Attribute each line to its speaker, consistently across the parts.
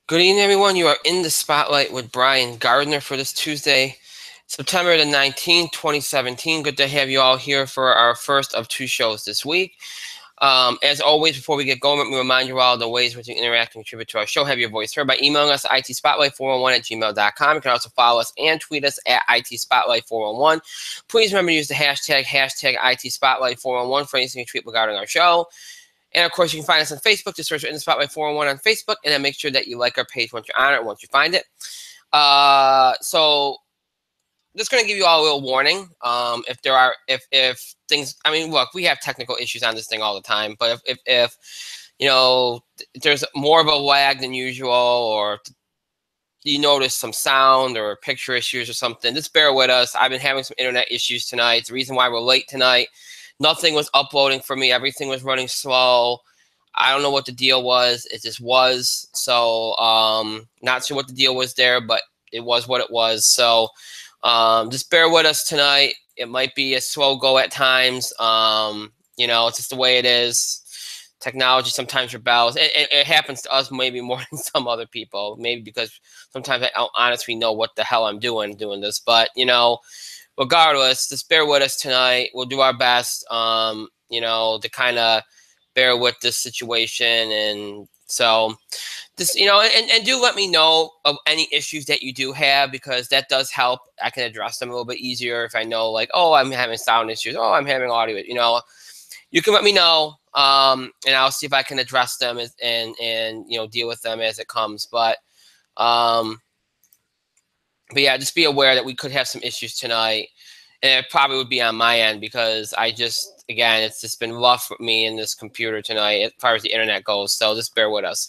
Speaker 1: Good evening, everyone. You are in the spotlight with Brian Gardner for this Tuesday, September the 19th, 2017. Good to have you all here for our first of two shows this week. As always, before we get going, let me remind you all the ways in which you interact and contribute to our show. Have your voice heard by emailing us at itspotlight411@gmail.com. You can also follow us and tweet us at itspotlight411. Please remember to use the hashtag itspotlight411 for anything you tweet regarding our show. And of course, you can find us on Facebook. Just search In the Spotlight 411 on Facebook, and then make sure that you like our page once you're on it, once you find it. So just going to give you all a little warning. If there are, if things, I mean, look, we have technical issues on this thing all the time, but if you know, there's more of a lag than usual, or you notice some sound or picture issues or something, just bear with us. I've been having some internet issues tonight. It's the reason why we're late tonight. Nothing was uploading for me. Everything was running slow. I don't know what the deal was. It just was. So not sure what the deal was there, but it was what it was. So just bear with us tonight. It might be a slow go at times. It's just the way it is. Technology sometimes rebels. It happens to us maybe more than some other people. Maybe because sometimes I don't honestly know what the hell I'm doing this. But, regardless, just bear with us tonight. We'll do our best, to kind of bear with this situation. And so this, and do let me know of any issues that you do have, because that does help. I can address them a little bit easier if I know, like, oh, I'm having sound issues. Oh, I'm having audio. You can let me know, and I'll see if I can address them and deal with them as it comes. But yeah, just be aware that we could have some issues tonight, and it probably would be on my end, because it's just been rough with me and this computer tonight as far as the internet goes. So just bear with us.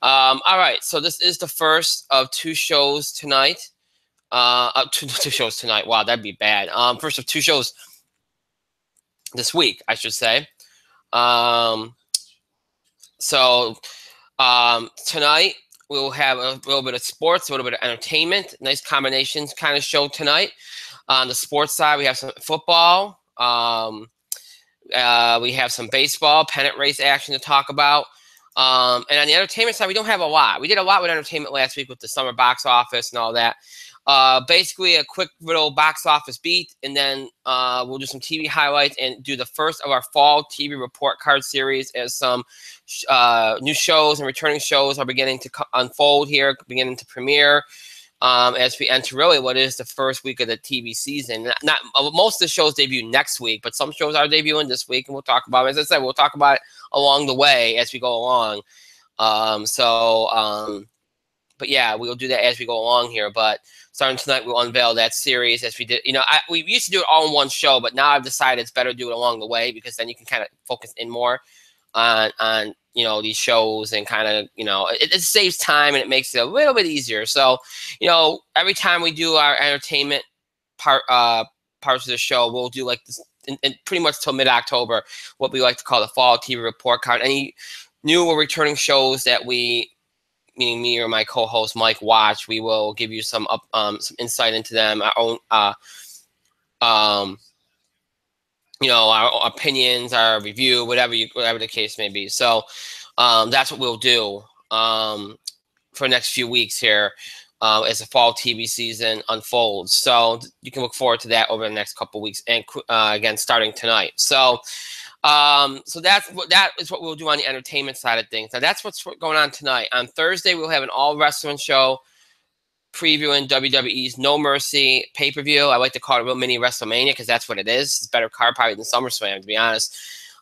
Speaker 1: All right, so this is the first of two shows tonight. Two shows tonight. Wow, that'd be bad. First of two shows this week, I should say. Tonight we'll have a little bit of sports, a little bit of entertainment. Nice combinations kind of show tonight. On the sports side, we have some football. We have some baseball, pennant race action to talk about. And on the entertainment side, we don't have a lot. We did a lot with entertainment last week with the summer box office and all that. Basically, a quick little box office beat, and then we'll do some TV highlights and do the first of our fall TV report card series, as some new shows and returning shows are beginning to unfold here, beginning to premiere. As we enter really what is the first week of the TV season. Not most of the shows debut next week, but some shows are debuting this week, and we'll talk about it. As I said, we'll talk about it along the way as we go along. But yeah, we'll do that as we go along here. But starting tonight, we'll unveil that series as we did. We used to do it all in one show, but now I've decided it's better to do it along the way, because then you can kind of focus in more on these shows, and kind of it saves time and it makes it a little bit easier. So every time we do our entertainment parts of the show, we'll do like this and pretty much till mid-October, what we like to call the fall TV report card. Any new or returning shows that we, meaning me or my co-host Mike, watch, we will give you some insight into them, our own our opinions, our review, whatever the case may be. So that's what we'll do for the next few weeks here as the fall TV season unfolds. So you can look forward to that over the next couple of weeks, and again, starting tonight. So that is what we'll do on the entertainment side of things. Now that's what's going on tonight. On Thursday, we'll have an all wrestling show previewing WWE's No Mercy pay-per-view. I like to call it a real mini WrestleMania, because that's what it is. It's a better card probably than SummerSlam, to be honest.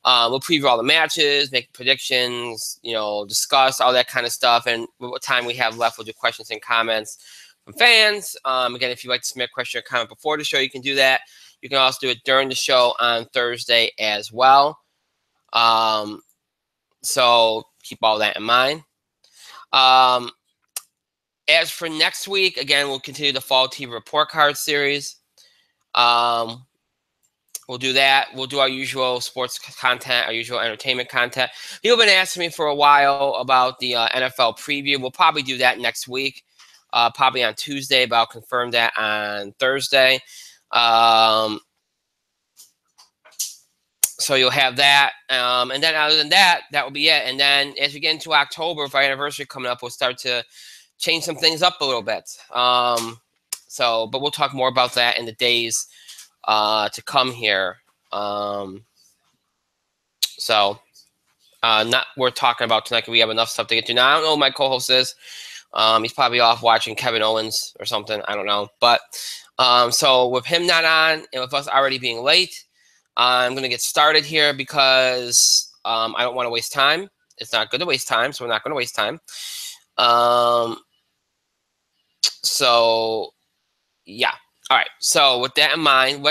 Speaker 1: We'll preview all the matches, make predictions, discuss all that kind of stuff. And what time we have left, we'll do questions and comments from fans. Again, if you'd like to submit a question or comment before the show, you can do that. You can also do it during the show on Thursday as well. So keep all that in mind. As for next week, again, we'll continue the fall TV report card series. We'll do that. We'll do our usual sports content, our usual entertainment content. People have been asking me for a while about the NFL preview. We'll probably do that next week, probably on Tuesday, but I'll confirm that on Thursday. So you'll have that, and then other than that, that will be it. And then as we get into October, with our anniversary coming up, we'll start to change some things up a little bit. But we'll talk more about that in the days to come here. Not worth talking about tonight because we have enough stuff to get to. Now, I don't know who my co-host is. He's probably off watching Kevin Owens or something. I don't know. But so with him not on and with us already being late, I'm going to get started here because I don't want to waste time. It's not good to waste time, so we're not going to waste time. So, yeah. All right. So with that in mind,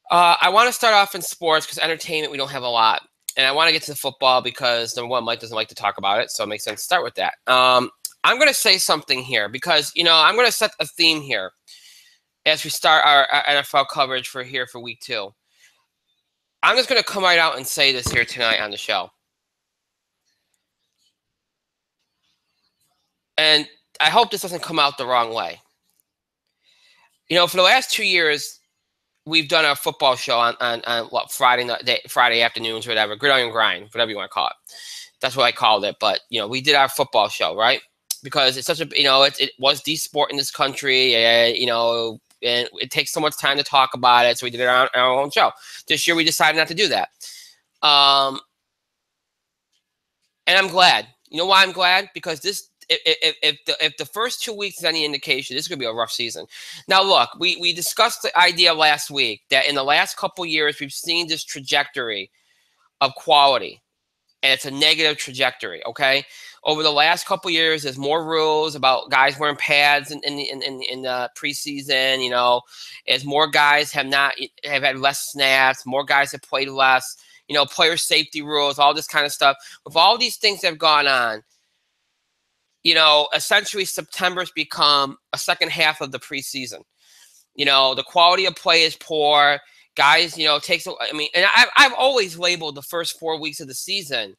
Speaker 1: I want to start off in sports because entertainment, we don't have a lot. And I want to get to the football because, number one, Mike doesn't like to talk about it, so it makes sense to start with that. I'm going to say something here because, I'm going to set a theme here as we start our NFL coverage for week 2. I'm just going to come right out and say this here tonight on the show. And I hope this doesn't come out the wrong way. For the last 2 years, we've done a football show on what, Friday afternoons, whatever, Gridiron Grind, whatever you want to call it. That's what I called it. But, we did our football show, right? Because it's such a, it was the sport in this country, and it takes so much time to talk about it. So we did it on our own show. This year, we decided not to do that. And I'm glad. You know why I'm glad? Because if the first 2 weeks is any indication, this is going to be a rough season. Now, look, we discussed the idea last week that in the last couple years, we've seen this trajectory of quality, and it's a negative trajectory, okay? Over the last couple years, there's more rules about guys wearing pads in the preseason, as more guys have had less snaps, more guys have played less, player safety rules, all this kind of stuff. With all these things that have gone on, essentially September's become a second half of the preseason. The quality of play is poor. Guys, and I've always labeled the first 4 weeks of the season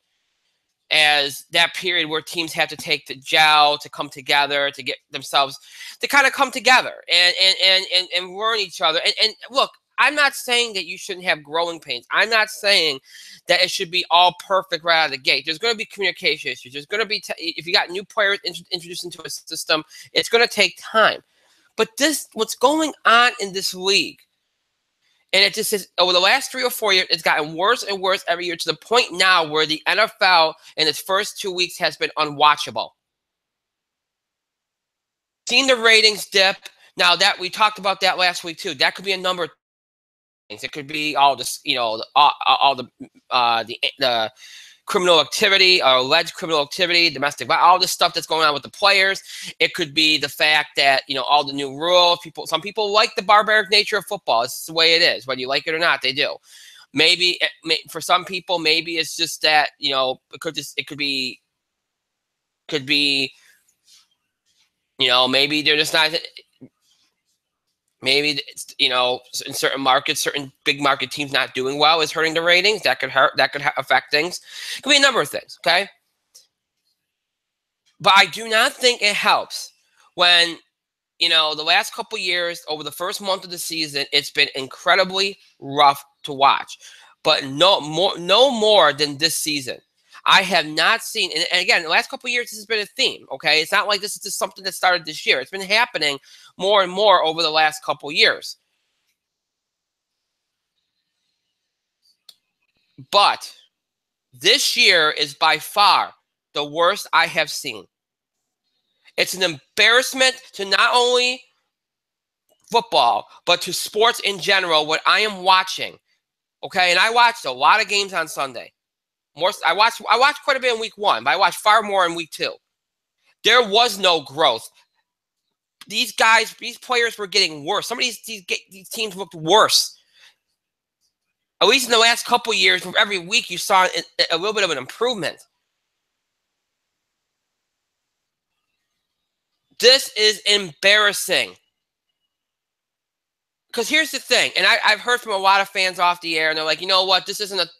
Speaker 1: as that period where teams have to take the gel to come together, to get themselves to kind of come together and learn each other. And look, I'm not saying that you shouldn't have growing pains. I'm not saying that it should be all perfect right out of the gate. There's going to be communication issues. There's going to be, if you got new players introduced into a system, it's going to take time. But what's going on in this league, and it just is, over the last 3 or 4 years, it's gotten worse and worse every year to the point now where the NFL in its first 2 weeks has been unwatchable. Seen the ratings dip. Now that we talked about that last week too, that could be a number of things. It could be all this, all the criminal activity or alleged criminal activity, domestic violence, all this stuff that's going on with the players. It could be the fact that, all the new rules, some people like the barbaric nature of football. It's the way it is. Whether you like it or not, they do. Maybe for some people, maybe it's just that, it could be, maybe they're just not, maybe it's, in certain markets, certain big market teams not doing well is hurting the ratings. That could hurt. That could affect things. It could be a number of things. Okay. But I do not think it helps when, the last couple years over the first month of the season, it's been incredibly rough to watch, but no more than this season. I have not seen, and again, the last couple of years, this has been a theme, okay? It's not like this is just something that started this year. It's been happening more and more over the last couple of years. But this year is by far the worst I have seen. It's an embarrassment to not only football, but to sports in general, what I am watching, okay? And I watched a lot of games on Sunday. I watched quite a bit in week 1, but I watched far more in week 2. There was no growth. These players were getting worse. Some of these teams looked worse. At least in the last couple of years, every week you saw a little bit of an improvement. This is embarrassing. Because here's the thing, and I've heard from a lot of fans off the air, and they're like, you know what, this isn't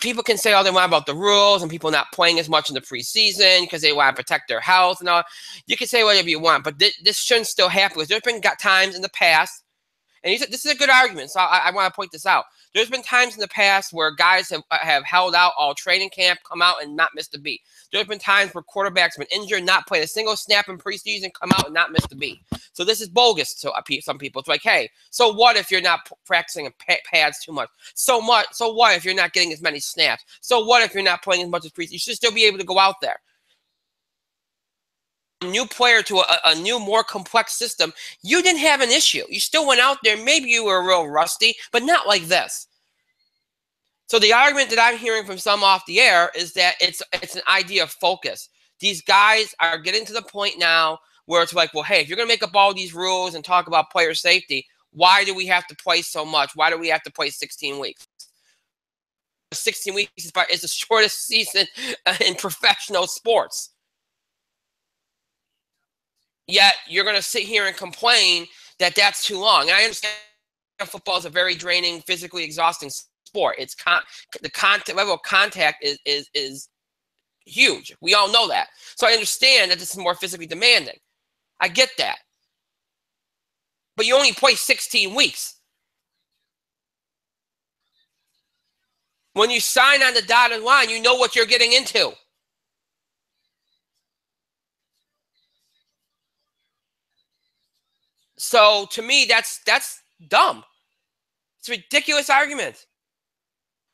Speaker 1: people can say all they want about the rules and people not playing as much in the preseason because they want to protect their health and all. You can say whatever you want, but this shouldn't still happen because there's been times in the past, And he said, this is a good argument, so I want to point this out. There's been times in the past where guys have held out all training camp, come out and not missed a beat. There's been times where quarterbacks have been injured, not played a single snap in preseason, come out and not missed a beat. So this is bogus to some people. It's like, hey, so what if you're not practicing pads too much? So what if you're not getting as many snaps? So what if you're not playing as much as preseason? You should still be able to go out there. New player to a new, more complex system, you didn't have an issue. You still went out there. Maybe you were real rusty, but not like this. So the argument that I'm hearing from some off the air is that it's an idea of focus. These guys are getting to the point now where it's like, well, hey, if you're going to make up all these rules and talk about player safety, why do we have to play so much? Why do we have to play 16 weeks? 16 weeks is the shortest season in professional sports. Yet you're going to sit here and complain that that's too long. And I understand football is a very draining, physically exhausting sport. It's the level of contact is huge. We all know that. So I understand that this is more physically demanding. I get that. But you only play 16 weeks. When you sign on the dotted line, you know what you're getting into. So to me, that's dumb. It's a ridiculous argument.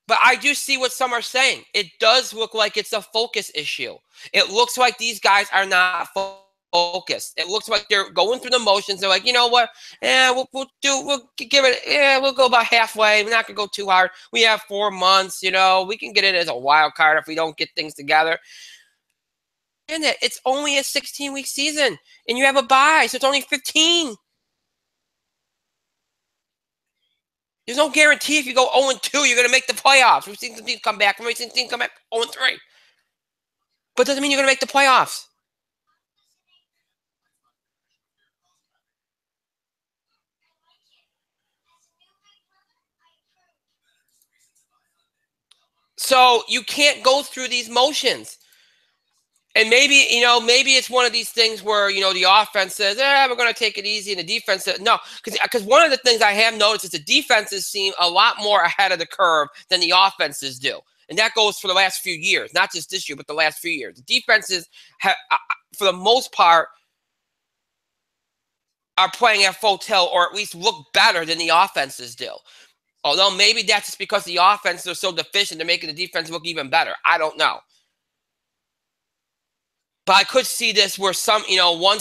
Speaker 1: But I do see what some are saying. It does look like it's a focus issue. It looks like these guys are not focused. It looks like they're going through the motions. They're like, you know what? We'll give it. Yeah, we'll go about halfway. We're not gonna go too hard. We have 4 months. You know, we can get it as a wild card if we don't get things together. And it's only a 16-week season, and you have a bye, so it's only 15. There's no guarantee if you go 0-2, you're going to make the playoffs. We've seen some teams come back. We've seen teams come back 0-3. But it doesn't mean you're going to make the playoffs. So you can't go through these motions. And maybe, maybe it's one of these things where, the offense says, we're going to take it easy. And the defense says, no. Because one of the things I have noticed is the defenses seem a lot more ahead of the curve than the offenses do. And that goes for the last few years, not just this year, but the last few years. The defenses, for the most part, are playing at full tilt or at least look better than the offenses do. Although maybe that's just because the offenses are so deficient, they're making the defense look even better. I don't know. But I could see this where one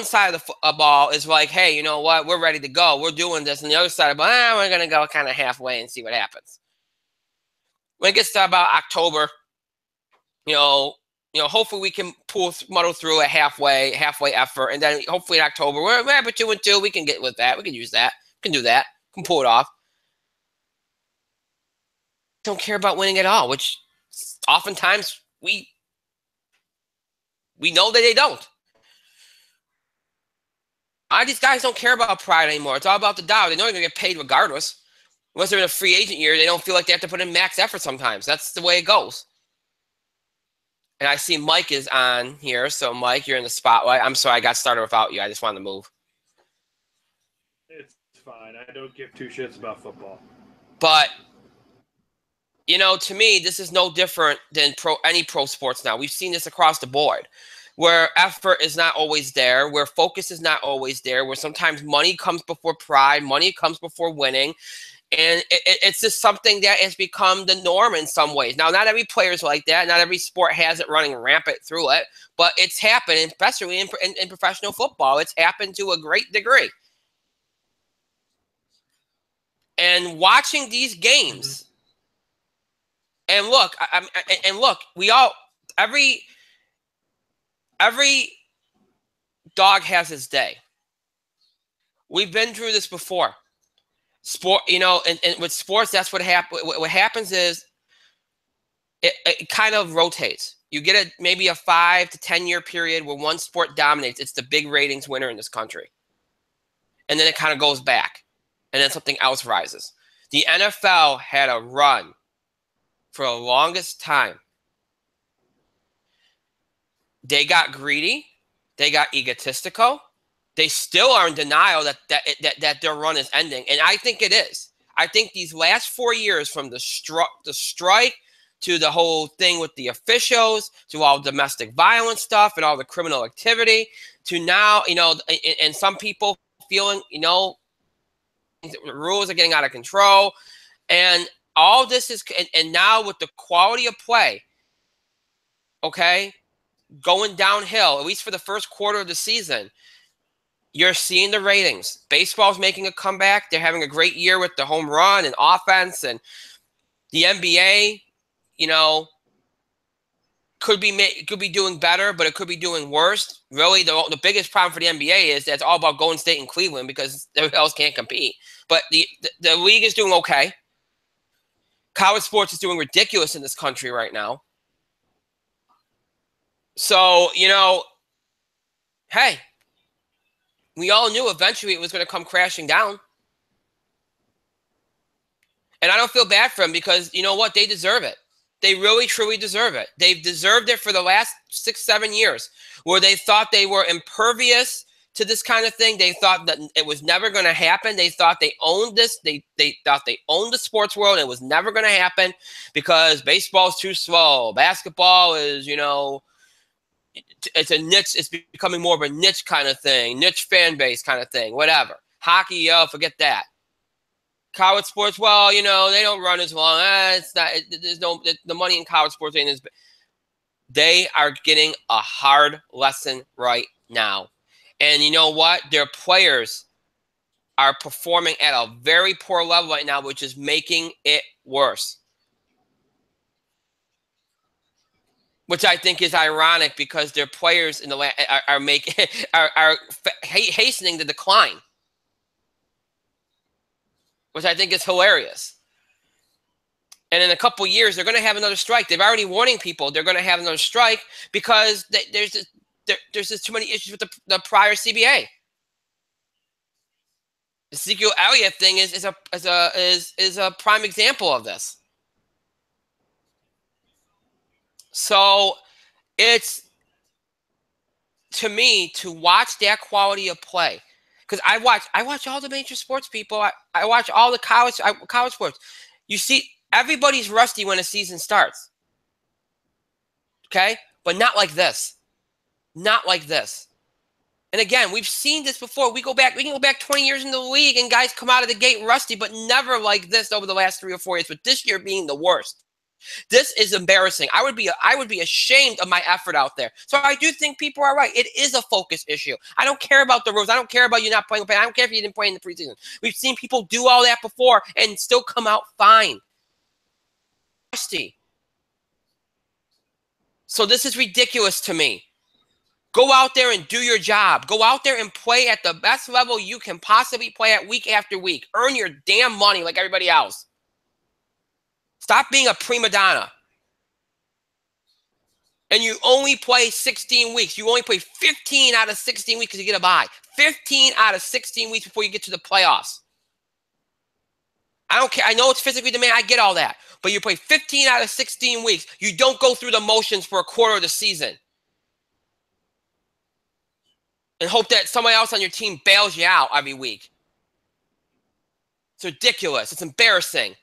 Speaker 1: side of the ball is like, hey, you know what? We're ready to go. We're doing this. And the other side of the ball, we're going to go kind of halfway and see what happens. When it gets to about October, hopefully we can muddle through a halfway effort. And then hopefully in October, we're at 2-2. We can get with that. We can use that. We can do that. We can pull it off. Don't care about winning at all, which oftentimes we know that they don't. These guys don't care about pride anymore. It's all about the dollar. They know they're going to get paid regardless. Unless they're in a free agent year, they don't feel like they have to put in max effort sometimes. That's the way it goes. And I see Mike is on here. So, Mike, you're in the spotlight. I'm sorry I got started without you. I just wanted to move.
Speaker 2: It's fine. I don't give two shits about football.
Speaker 1: But to me, this is no different than any pro sports now. We've seen this across the board, where effort is not always there, where focus is not always there, where sometimes money comes before pride, money comes before winning. And it's just something that has become the norm in some ways. Now, not every player is like that. Not every sport has it running rampant through it. But it's happened, especially in professional football. It's happened to a great degree. And watching these games... And look, every dog has his day. We've been through this before. Sport, and with sports, that's what happens. What happens is it kind of rotates. You get maybe a 5 to 10 year period where one sport dominates. It's the big ratings winner in this country. And then it kind of goes back. And then something else rises. The NFL had a run for the longest time. They got greedy. They got egotistical. they still are in denial that their run is ending, and I think it is. I think these last 4 years, from the strike to the whole thing with the officials, to all domestic violence stuff and all the criminal activity, to now, and some people feeling, the rules are getting out of control, and all this is, and now with the quality of play, okay, going downhill, at least for the first quarter of the season, you're seeing the ratings. Baseball's making a comeback. They're having a great year with the home run and offense, and the NBA, could be doing better, but it could be doing worse. Really, the biggest problem for the NBA is that it's all about Golden State and Cleveland because everybody else can't compete. But the league is doing okay. College sports is doing ridiculous in this country right now. So, hey, we all knew eventually it was going to come crashing down. And I don't feel bad for them because you know what? They deserve it. They really, truly deserve it. They've deserved it for the last 6-7 years, where they thought they were impervious to this kind of thing. They thought that it was never going to happen. They thought they owned this. They thought they owned the sports world. And it was never going to happen because baseball's too slow. Basketball is, it's a niche. It's becoming more of a niche kind of thing, niche fan base kind of thing, whatever. Hockey, forget that. College sports, well, they don't run as long. It's not. There's no the money in college sports ain't as. They are getting a hard lesson right now, and you know what? Their players are performing at a very poor level right now, which is making it worse. Which I think is ironic because their players in the are hastening the decline. Which I think is hilarious. And in a couple of years, they're going to have another strike. They've already warning people they're going to have another strike because there's just too many issues with the prior CBA. The Ezekiel Elliott thing is a prime example of this. So it's, to me, to watch that quality of play. Because I watch all the major sports, people. I watch all the college sports. You see, everybody's rusty when a season starts. Okay? But not like this. Not like this. And again, we've seen this before. We can go back 20 years in the league and guys come out of the gate rusty, but never like this over the last 3 or 4 years. But this year being the worst. This is embarrassing. I would be ashamed of my effort out there. So I do think people are right. It is a focus issue. I don't care about the rules. I don't care about you not playing. I don't care if you didn't play in the preseason. We've seen people do all that before and still come out fine. So this is ridiculous to me. Go out there and do your job. Go out there and play at the best level you can possibly play at week after week. Earn your damn money like everybody else. Stop being a prima donna. And you only play 16 weeks. You only play 15 out of 16 weeks because you get a bye. 15 out of 16 weeks before you get to the playoffs. I don't care. I know it's physically demanding. I get all that. But you play 15 out of 16 weeks. You don't go through the motions for a quarter of the season. And hope that somebody else on your team bails you out every week. It's ridiculous. It's embarrassing.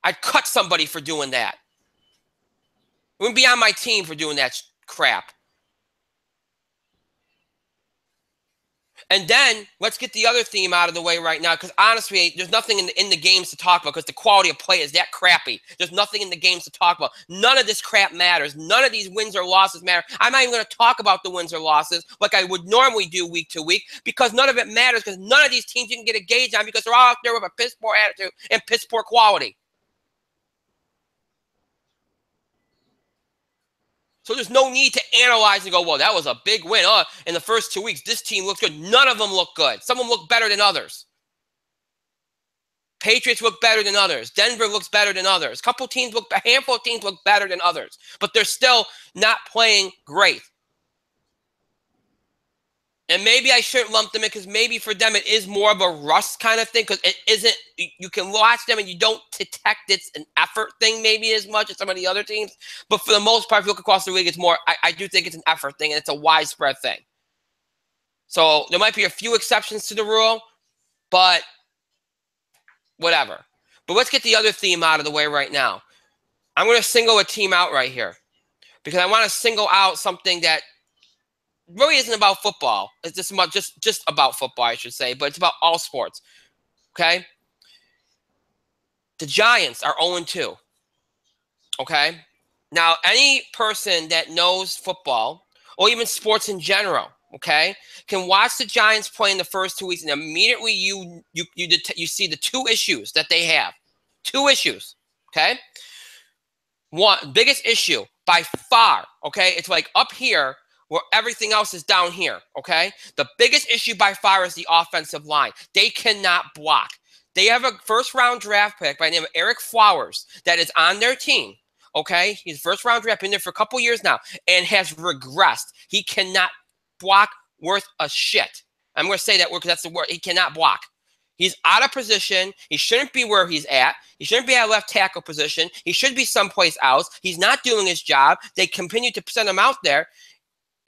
Speaker 1: I'd cut somebody for doing that. I wouldn't be on my team for doing that crap. And then let's get the other theme out of the way right now, because honestly, there's nothing in the games to talk about because the quality of play is that crappy. There's nothing in the games to talk about. None of this crap matters. None of these wins or losses matter. I'm not even going to talk about the wins or losses like I would normally do week to week because none of it matters because none of these teams you can get a gauge on because they're all out there with a piss poor attitude and piss poor quality. So there's no need to analyze and go, well, that was a big win. In the first 2 weeks, this team looks good. None of them look good. Some of them look better than others. Patriots look better than others. Denver looks better than others. A handful of teams look better than others. But they're still not playing great. And maybe I shouldn't lump them in because maybe for them it is more of a rust kind of thing because it isn't, you can watch them and you don't detect it's an effort thing maybe as much as some of the other teams. But for the most part, if you look across the league, it's more, I do think it's an effort thing and it's a widespread thing. So there might be a few exceptions to the rule, but whatever. But let's get the other theme out of the way right now. I'm going to single a team out right here because I want to single out something that really isn't about football. It's just about football, I should say, but it's about all sports. Okay? The Giants are 0-2. Okay? Now, any person that knows football or even sports in general, okay, can watch the Giants play in the first 2 weeks, and immediately you see the two issues that they have. Two issues, okay? One biggest issue by far, okay? It's like up here where everything else is down here, okay? The biggest issue by far is the offensive line. They cannot block. They have a first-round draft pick by the name of Eric Flowers that is on their team. Okay, he's first-round draft, been there for a couple years now, and has regressed. He cannot block worth a shit. I'm going to say that word because that's the word. He cannot block. He's out of position. He shouldn't be where he's at. He shouldn't be at left tackle position. He should be someplace else. He's not doing his job. They continue to send him out there,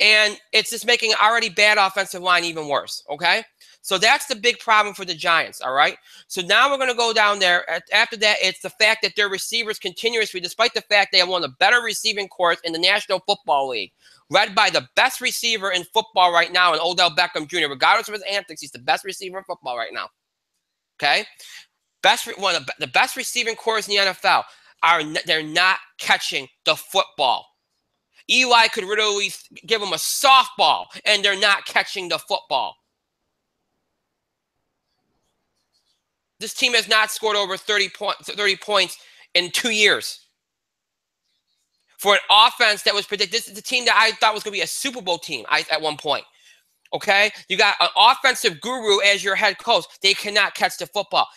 Speaker 1: and it's just making an already bad offensive line even worse, okay? So that's the big problem for the Giants, all right? So now we're going to go down there. After that, it's the fact that their receivers continuously, despite the fact they have one of the better receiving corps in the National Football League, led by the best receiver in football right now, in Odell Beckham Jr. Regardless of his antics, he's the best receiver in football right now, okay? One of the best receiving corps in the NFL. They're not catching the football. Eli could literally give them a softball, and they're not catching the football. This team has not scored over 30 points in 2 years. For an offense that was predicted, this is the team that I thought was going to be a Super Bowl team at one point. Okay? You got an offensive guru as your head coach. They cannot catch the football.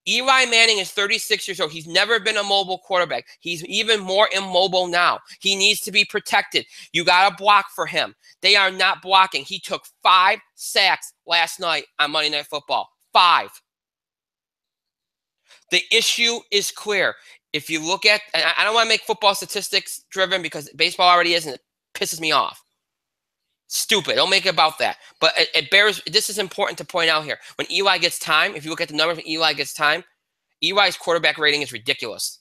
Speaker 1: Eli Manning is 36 years old. He's never been a mobile quarterback. He's even more immobile now. He needs to be protected. You got to block for him. They are not blocking. He took 5 sacks last night on Monday Night Football. 5. The issue is clear. If you look at, and I don't want to make football statistics driven because baseball already is, and it pisses me off. Stupid. Don't make it about that. But it bears, this is important to point out here. When Eli gets time, if you look at the numbers when Eli gets time, Eli's quarterback rating is ridiculous.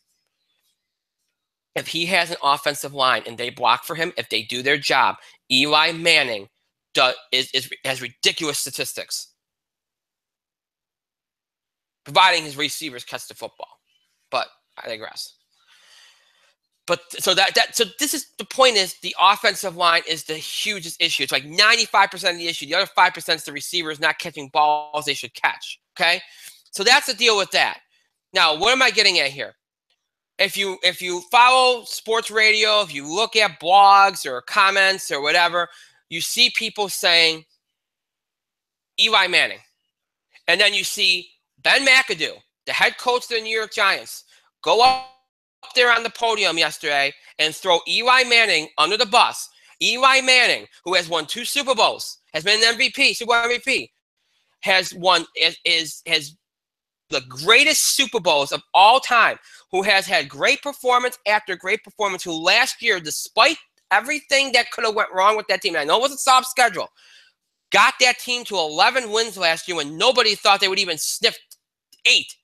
Speaker 1: If he has an offensive line and they block for him, if they do their job, Eli Manning has ridiculous statistics. Providing his receivers catch the football. But I digress. But so this is the point is the offensive line is the hugest issue. It's like 95% of the issue. The other 5% is the receivers not catching balls they should catch. Okay? So that's the deal with that. Now, what am I getting at here? If you follow sports radio, if you look at blogs or comments or whatever, you see people saying Eli Manning. And then you see Ben McAdoo, the head coach of the New York Giants, go up there on the podium yesterday and throw Eli Manning under the bus. Eli Manning, who has won 2 Super Bowls, has been an MVP, Super Bowl MVP, has won has the greatest Super Bowls of all time, who has had great performance after great performance, who last year, despite everything that could have went wrong with that team, and I know it was a soft schedule, got that team to 11 wins last year when nobody thought they would even sniff 8.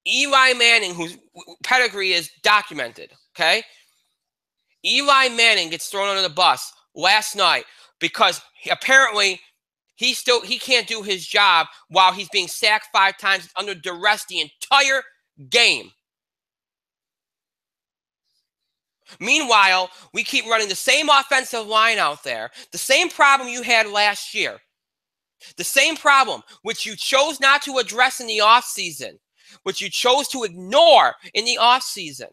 Speaker 1: Eli Manning, whose pedigree is documented, okay? Eli Manning gets thrown under the bus last night because apparently he can't do his job while he's being sacked 5 times under duress the entire game. Meanwhile, we keep running the same offensive line out there, the same problem you had last year, the same problem which you chose not to address in the offseason, which you chose to ignore in the offseason.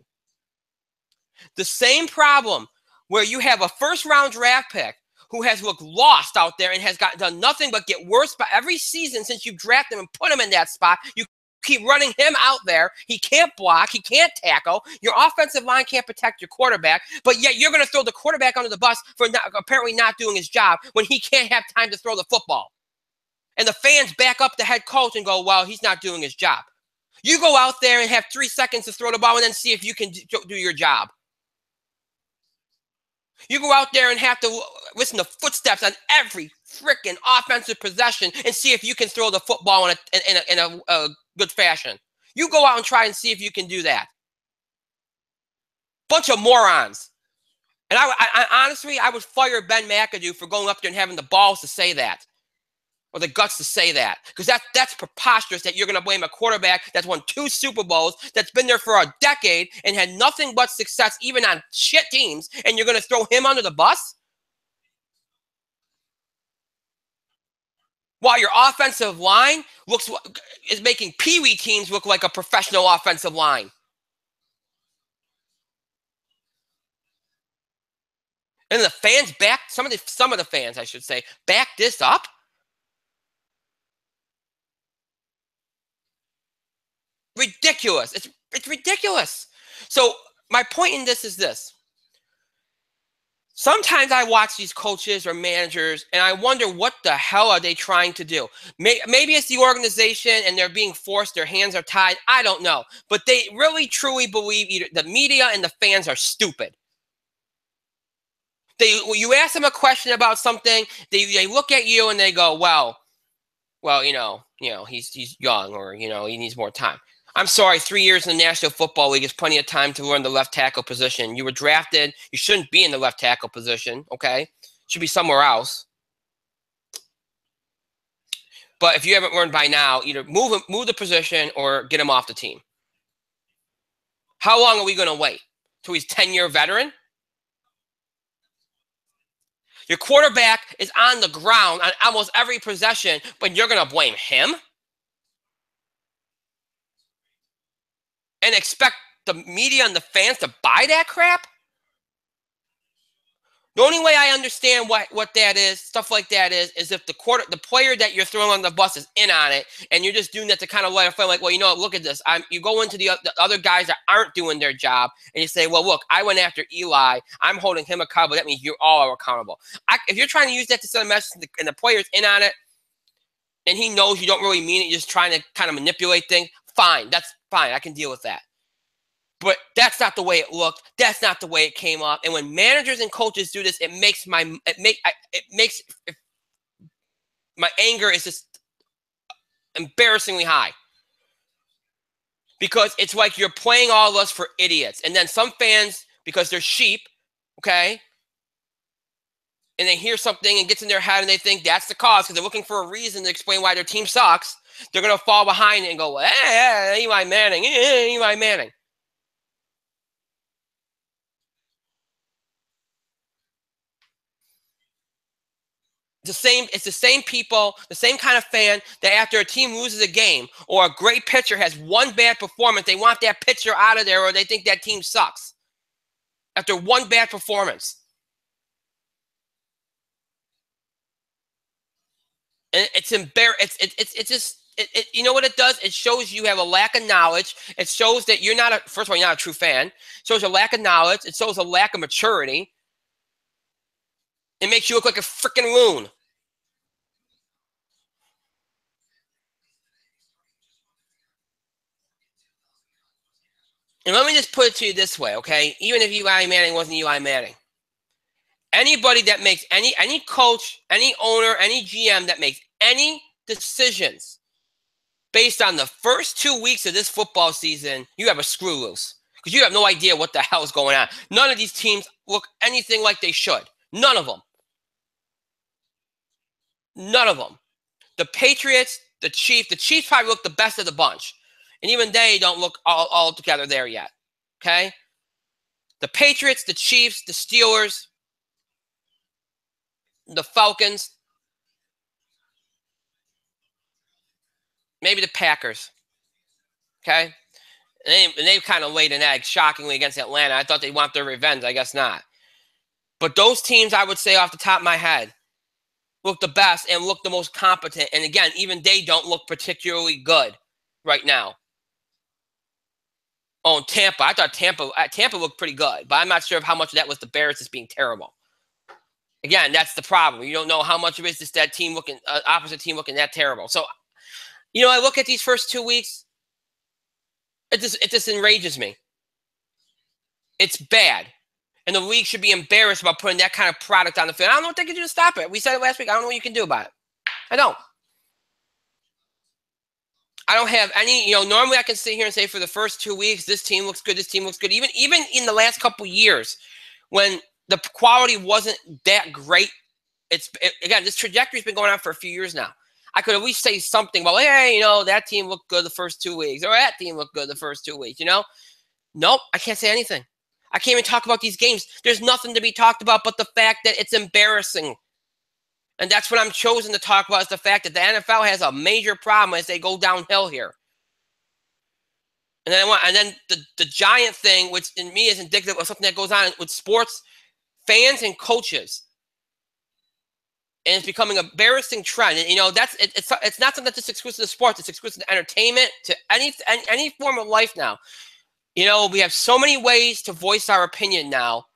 Speaker 1: The same problem where you have a first-round draft pick who has looked lost out there and has done nothing but get worse by every season since you drafted him and put him in that spot. You keep running him out there. He can't block. He can't tackle. Your offensive line can't protect your quarterback, but yet you're going to throw the quarterback under the bus for apparently not doing his job when he can't have time to throw the football. And the fans back up the head coach and go, well, he's not doing his job. You go out there and have 3 seconds to throw the ball and then see if you can do your job. You go out there and have to listen to footsteps on every freaking offensive possession and see if you can throw the football in a good fashion. You go out and try and see if you can do that. Bunch of morons. And I honestly, I would fire Ben McAdoo for going up there and having the balls to say that. Or the guts to say that. Because that's preposterous that you're going to blame a quarterback that's won 2 Super Bowls, that's been there for a decade, and had nothing but success even on shit teams, and you're going to throw him under the bus? While your offensive line is making peewee teams look like a professional offensive line. And the fans back, some of the fans, I should say, back this up? Ridiculous. It's ridiculous. So my point in this is this. Sometimes I watch these coaches or managers and I wonder what the hell are they trying to do? Maybe it's the organization and they're being forced, their hands are tied. I don't know. But they really truly believe either the media and the fans are stupid. You ask them a question about something, they look at you and they go, well, he's young, or he needs more time. I'm sorry, 3 years in the National Football League is plenty of time to learn the left tackle position. You were drafted. You shouldn't be in the left tackle position, okay? Should be somewhere else. But if you haven't learned by now, either move the position or get him off the team. How long are we going to wait? Till he's 10-year veteran? Your quarterback is on the ground on almost every possession, but you're going to blame him? And expect the media and the fans to buy that crap? The only way I understand what that is, stuff like that is if the player that you're throwing on the bus is in on it, and you're just doing that to kind of let it feel like, well, look at this. You go into the other guys that aren't doing their job, and you say, well, look, I went after Eli. I'm holding him accountable. That means you all are accountable. If you're trying to use that to send a message, and the player's in on it, and he knows you don't really mean it, you're just trying to kind of manipulate things, fine. That's fine. I can deal with that. But that's not the way it looked. That's not the way it came up. And when managers and coaches do this, it makes my anger is just embarrassingly high. Because it's like you're playing all of us for idiots. And then some fans, because they're sheep, okay, and they hear something and gets in their head and they think that's the cause because they're looking for a reason to explain why their team sucks, they're going to fall behind it and go, Eli Manning, Eli Manning. It's the same people, the same kind of fan that after a team loses a game or a great pitcher has one bad performance, they want that pitcher out of there or they think that team sucks after one bad performance. And it's embarrassing. It's just, you know what it does? It shows you have a lack of knowledge. It shows that you're not first of all, you're not a true fan. It shows a lack of knowledge. It shows a lack of maturity. It makes you look like a freaking loon. And let me just put it to you this way, okay? Even if Eli Manning wasn't Eli Manning, anybody that makes any coach, any owner, any GM that makes any decisions based on the first 2 weeks of this football season, you have a screw loose because you have no idea what the hell is going on. None of these teams look anything like they should. None of them. None of them. The Patriots, the Chiefs probably look the best of the bunch. And even they don't look all together there yet. Okay? The Patriots, the Chiefs, the Steelers, the Falcons, maybe the Packers. Okay? And they kind of laid an egg shockingly against Atlanta. I thought they'd want their revenge. I guess not. But those teams, I would say off the top of my head, look the best and look the most competent. And again, even they don't look particularly good right now. Oh, Tampa. I thought Tampa looked pretty good, but I'm not sure of how much of that was the Bears just being terrible. Again, that's the problem. You don't know how much of it is just that team looking, opposite team looking that terrible. So, I look at these first 2 weeks. It just enrages me. It's bad. And the league should be embarrassed about putting that kind of product on the field. I don't know what they can do to stop it. We said it last week. I don't know what you can do about it. I don't. I don't have any, normally I can sit here and say for the first 2 weeks, this team looks good, this team looks good. Even in the last couple years when the quality wasn't that great, again, this trajectory's been going on for a few years now. I could at least say something about, hey, that team looked good the first 2 weeks, or that team looked good the first 2 weeks, Nope, I can't say anything. I can't even talk about these games. There's nothing to be talked about but the fact that it's embarrassing. And that's what I'm chosen to talk about, is the fact that the NFL has a major problem as they go downhill here. And then the giant thing, which in me is indicative of something that goes on with sports fans and coaches. And it's becoming an embarrassing trend. And, it's not something that's just exclusive to sports. It's exclusive to entertainment, to any form of life now. We have so many ways to voice our opinion now.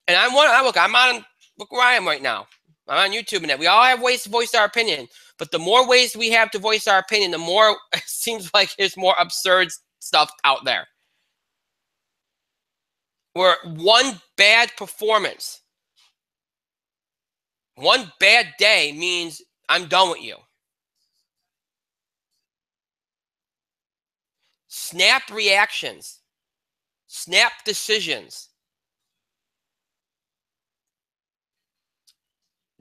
Speaker 1: And look where I am right now. I'm on YouTube and that. We all have ways to voice our opinion. But the more ways we have to voice our opinion, the more it seems like there's more absurd stuff out there. Where one bad performance, one bad day means I'm done with you. Snap reactions, snap decisions,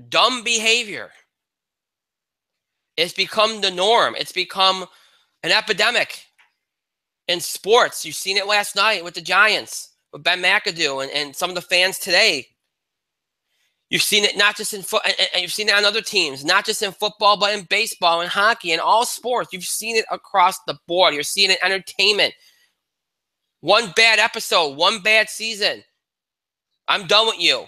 Speaker 1: dumb behavior. It's become the norm. It's become an epidemic in sports. You've seen it last night with the Giants, with Ben McAdoo and some of the fans today. You've seen it not just in football, and you've seen it on other teams, not just in football, but in baseball and hockey and all sports. You've seen it across the board. You're seeing it in entertainment. One bad episode, one bad season, I'm done with you.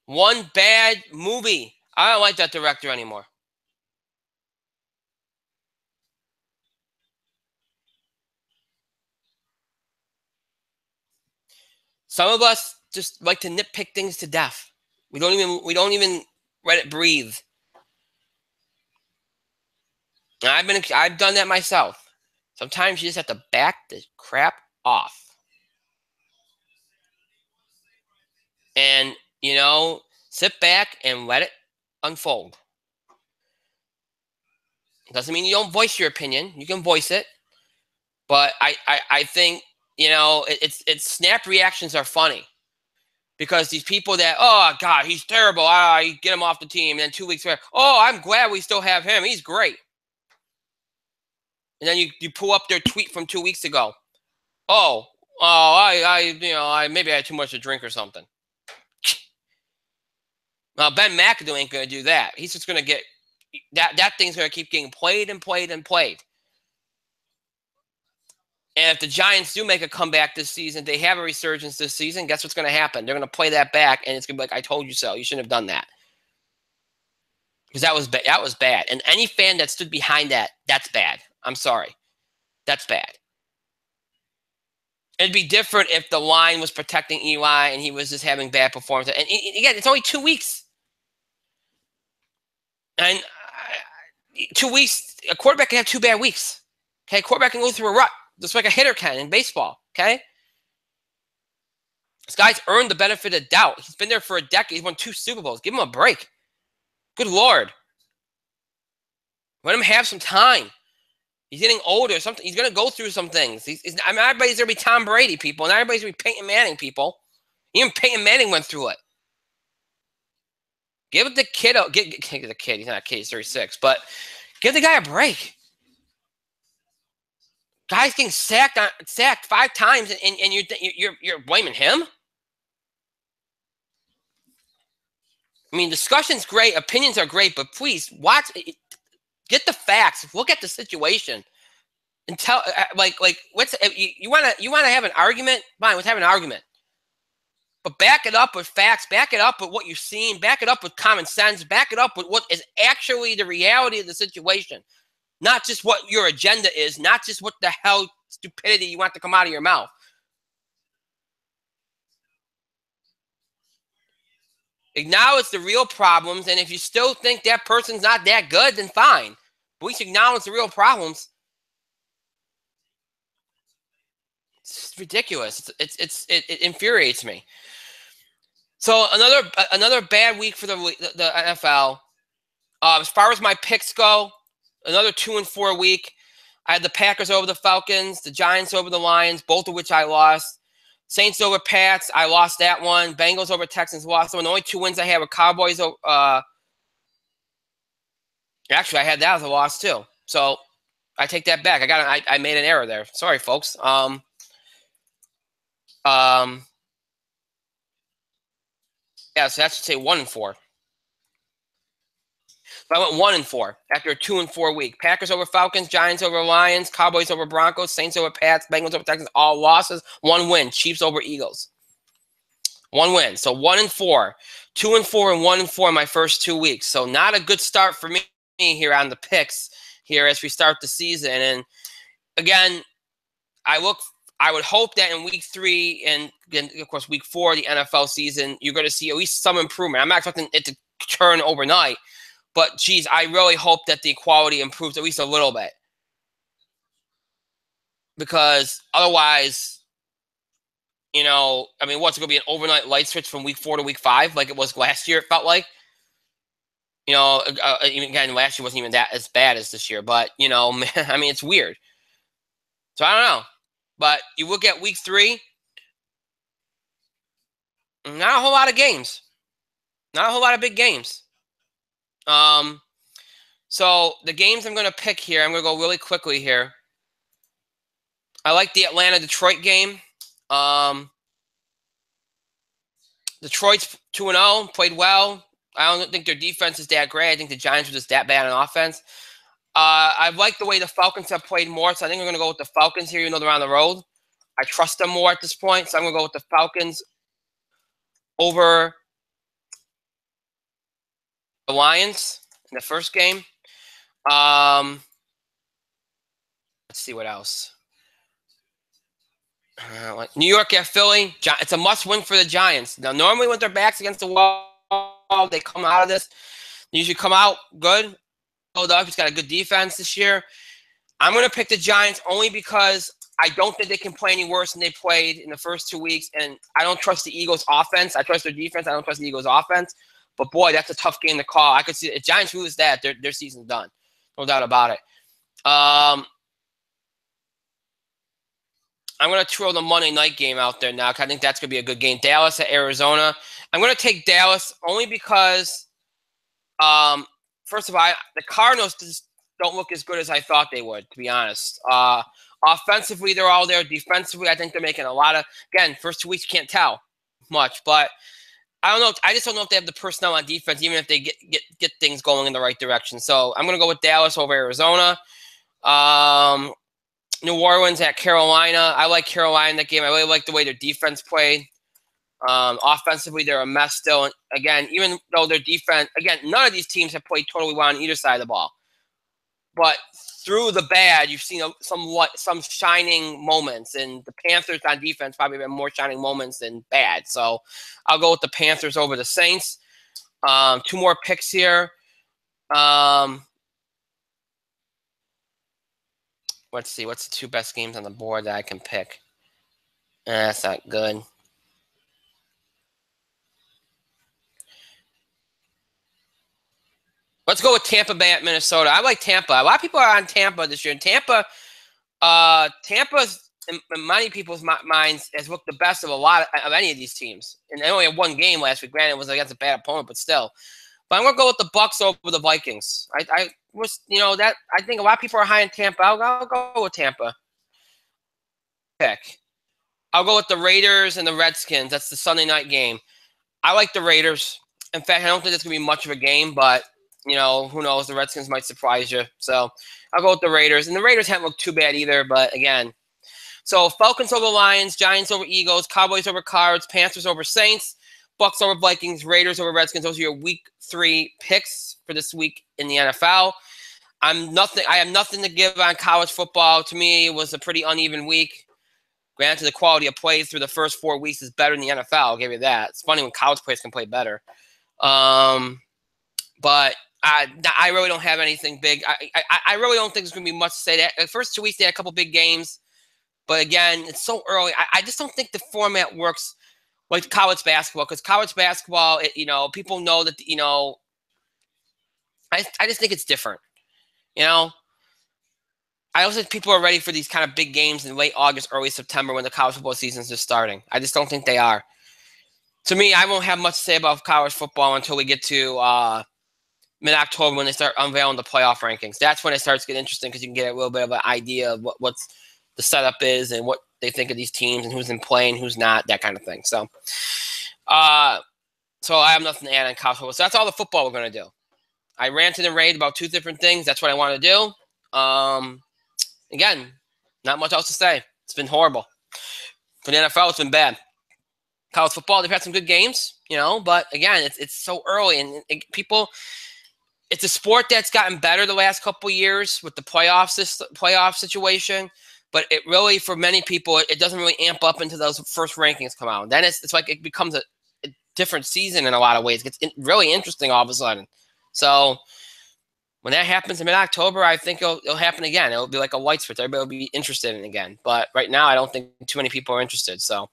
Speaker 1: One bad movie, I don't like that director anymore. Some of us just like to nitpick things to death. We don't even let it breathe. And I've done that myself. Sometimes you just have to back the crap off. And, sit back and let it unfold. Doesn't mean you don't voice your opinion. You can voice it. But I think, it's snap reactions are funny. Because these people that, oh, God, he's terrible. You get him off the team. And then 2 weeks later, oh, I'm glad we still have him. He's great. And then you pull up their tweet from 2 weeks ago. Maybe I had too much to drink or something. Now, Ben McAdoo ain't going to do that. He's just going to get, that thing's going to keep getting played and played and played. And if the Giants do make a comeback this season, they have a resurgence this season, guess what's going to happen? They're going to play that back, and it's going to be like, I told you so. You shouldn't have done that. Because that was bad. And any fan that stood behind that, that's bad. I'm sorry. That's bad. It'd be different if the line was protecting Eli and he was just having bad performance. And again, it's only 2 weeks. And 2 weeks, a quarterback can have 2 bad weeks. Okay, a quarterback can go through a rut, just like a hitter can in baseball. Okay? This guy's earned the benefit of doubt. He's been there for a decade. He's won 2 Super Bowls. Give him a break. Good Lord. Let him have some time. He's getting older. Something he's going to go through some things. Everybody's going to be Tom Brady, people, and everybody's going to be Peyton Manning, people. Even Peyton Manning went through it. Give the kid the kid. He's not a kid. He's 36, but give the guy a break. Guy's getting sacked 5 times, and you're blaming him. I mean, discussion's great, opinions are great, but please watch. Get the facts. Look at the situation, and tell what's you want to have an argument? Fine, let's have an argument. But back it up with facts. Back it up with what you've seen. Back it up with common sense. Back it up with what is actually the reality of the situation, not just what your agenda is. Not just what the hell stupidity you want to come out of your mouth. Acknowledge the real problems, and if you still think that person's not that good, then fine. But we should acknowledge the real problems. It's ridiculous. It infuriates me. So another bad week for the NFL. As far as my picks go, another 2-4 week. I had the Packers over the Falcons, the Giants over the Lions, both of which I lost. Saints over Pats, I lost that one. Bengals over Texans, lost one. The only 2 wins I had were Cowboys. Actually, I had that as a loss too. So I take that back. I made an error there. Sorry, folks. Yeah, so that should say 1-4. So I went 1-4 after a 2-4 week. Packers over Falcons, Giants over Lions, Cowboys over Broncos, Saints over Pats, Bengals over Texans, all losses. 1 win. Chiefs over Eagles. 1 win. So 1-4. 2-4 and 1-4 in my first 2 weeks. So not a good start for me here on the picks here as we start the season. And again, I would hope that in week 3 and of course week 4 of the NFL season, you're going to see at least some improvement. I'm not expecting it to turn overnight, but geez, I really hope that the quality improves at least a little bit. Because otherwise, I mean, what's it going to be an overnight light switch from week 4 to week 5 like it was last year, it felt like? Again, last year wasn't even that as bad as this year, but, I mean, it's weird. So I don't know. But you look at week 3, not a whole lot of games. Not a whole lot of big games. So the games I'm going to pick here, I'm going to go really quickly here. I like the Atlanta-Detroit game. Detroit's 2-0, played well. I don't think their defense is that great. I think the Giants are just that bad on offense. I like the way the Falcons have played more, so I think we're going to go with the Falcons here, even though they're on the road. I trust them more at this point, so I'm going to go with the Falcons over the Lions in the first game. Let's see what else. New York at Philly. It's a must-win for the Giants. Now, normally when their backs against the wall, they come out of this. They usually come out good. Philadelphia's got a good defense this year. I'm going to pick the Giants only because I don't think they can play any worse than they played in the first 2 weeks, and I don't trust the Eagles' offense. I trust their defense. I don't trust the Eagles' offense. But, boy, that's a tough game to call. I could see if Giants lose that, their season's done. No doubt about it. I'm going to throw the Monday night game out there now because I think that's going to be a good game. Dallas at Arizona. I'm going to take Dallas only because, first of all, the Cardinals just don't look as good as I thought they would, to be honest. Offensively, they're all there. Defensively, I think they're making a lot of – again, first 2 weeks, you can't tell much. But I don't know. I just don't know if they have the personnel on defense, even if they get things going in the right direction. So I'm going to go with Dallas over Arizona. New Orleans at Carolina. I like Carolina in that game. I really like the way their defense played. Offensively, they're a mess still. And again, even though their defense, again, none of these teams have played totally well on either side of the ball. But through the bad, you've seen some shining moments. And the Panthers on defense probably have more shining moments than bad. So I'll go with the Panthers over the Saints. 2 more picks here. Let's see. What's the 2 best games on the board that I can pick? That's not good. Let's go with Tampa Bay at Minnesota. I like Tampa. A lot of people are on Tampa this year. And Tampa's, in many people's minds, has looked the best of any of these teams. And they only had 1 game last week. Granted, it was against a bad opponent, but still. But I'm going to go with the Bucs over the Vikings. I think a lot of people are high in Tampa. I'll go with Tampa. Pick. I'll go with the Raiders and the Redskins. That's the Sunday night game. I like the Raiders. In fact, I don't think it's going to be much of a game, but, who knows? The Redskins might surprise you. So I'll go with the Raiders. And the Raiders haven't looked too bad either, but again. So Falcons over Lions, Giants over Eagles, Cowboys over Cards, Panthers over Saints, Bucs over Vikings, Raiders over Redskins. Those are your week 3 picks for this week in the NFL. I have nothing to give on college football. To me, it was a pretty uneven week. Granted, the quality of plays through the first 4 weeks is better in the NFL. I'll give you that. It's funny when college players can play better. But I really don't have anything big. I really don't think there's going to be much to say. That the first 2 weeks, they had a couple big games. But again, it's so early. I just don't think the format works like college basketball, because college basketball, people know that, I just think it's different. I also think people are ready for these kind of big games in late August, early September when the college football season is just starting. I just don't think they are. To me, I won't have much to say about college football until we get to mid-October when they start unveiling the playoff rankings. That's when it starts getting interesting because you can get a little bit of an idea of what's the setup is and what they think of these teams and who's in play and who's not, that kind of thing. So I have nothing to add on college football. So that's all the football we're going to do. I ranted and raved about two different things. That's what I want to do. Again, not much else to say. It's been horrible. For the NFL, it's been bad. College football, they've had some good games, but again, it's so early, and it's a sport that's gotten better the last couple of years with the playoff situation, but it really, for many people, it doesn't really amp up until those first rankings come out. Then it's like it becomes a different season in a lot of ways. It gets really interesting all of a sudden. So when that happens in mid-October, I think it'll happen again. It'll be like a light switch. Everybody will be interested in it again. But right now, I don't think too many people are interested. So at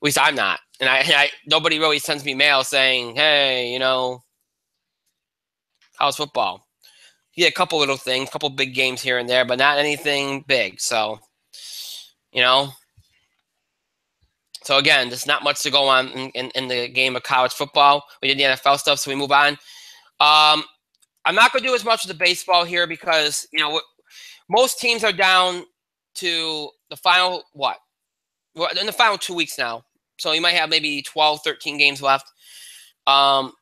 Speaker 1: least I'm not. And I nobody really sends me mail saying, hey, college football. Yeah, a couple little things, a couple big games here and there, but not anything big. So, So again, there's not much to go on in the game of college football. We did the NFL stuff, so we move on. I'm not going to do as much of the baseball here because, most teams are down to the final, in the final 2 weeks now. So you might have maybe 12, 13 games left. There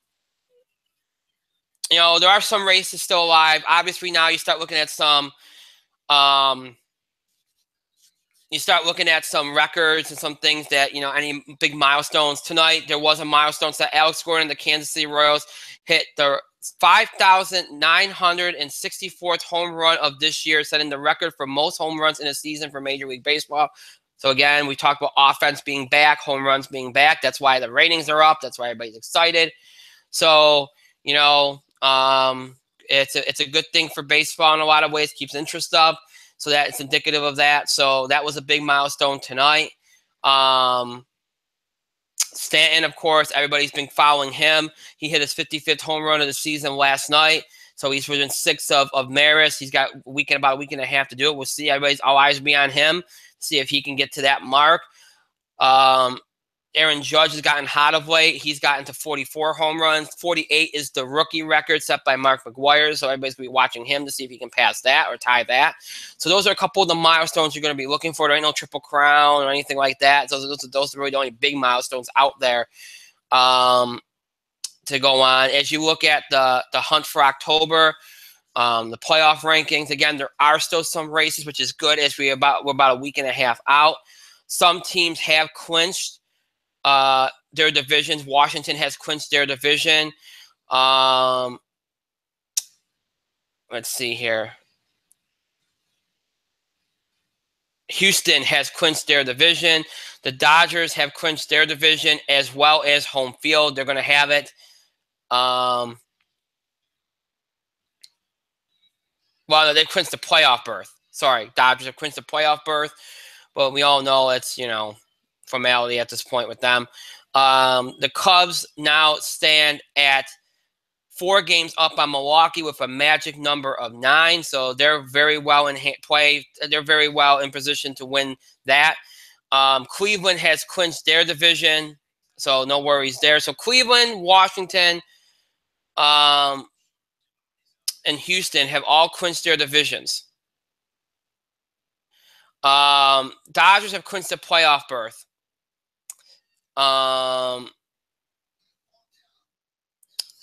Speaker 1: are some races still alive. Obviously, now you start looking at some records and some things that, any big milestones. Tonight, there was a milestone that Alex Gordon and the Kansas City Royals hit the 5,964th home run of this year, setting the record for most home runs in a season for Major League Baseball. So again, we talked about offense being back, home runs being back. That's why the ratings are up. That's why everybody's excited. So, it's a good thing for baseball in a lot of ways, keeps interest up. So that it's indicative of that. So that was a big milestone tonight. Stanton, of course, everybody's been following him. He hit his 55th home run of the season last night. So he's within 6 of Maris. He's got about a week and a half to do it. We'll see. All eyes will be on him. See if he can get to that mark. Aaron Judge has gotten hot of late. He's gotten to 44 home runs. 48 is the rookie record set by Mark McGwire. So everybody's going to be watching him to see if he can pass that or tie that. So those are a couple of the milestones you're going to be looking for. There ain't no Triple Crown or anything like that. So those are really the only big milestones out there to go on. As you look at the hunt for October, the playoff rankings, again, there are still some races, which is good as we're about a week and a half out. Some teams have clinched their divisions. Washington has clinched their division. Let's see here. Houston has clinched their division. The Dodgers have clinched their division as well as home field. They're going to have it. Well, no, they've clinched the playoff berth. Sorry, Dodgers have clinched the playoff berth. But we all know it's, formality at this point with them. The Cubs now stand at 4 games up on Milwaukee with a magic number of 9. So they're very well in play. They're very well in position to win that. Cleveland has clinched their division, so no worries there. So Cleveland, Washington, and Houston have all clinched their divisions. Dodgers have clinched the playoff berth. And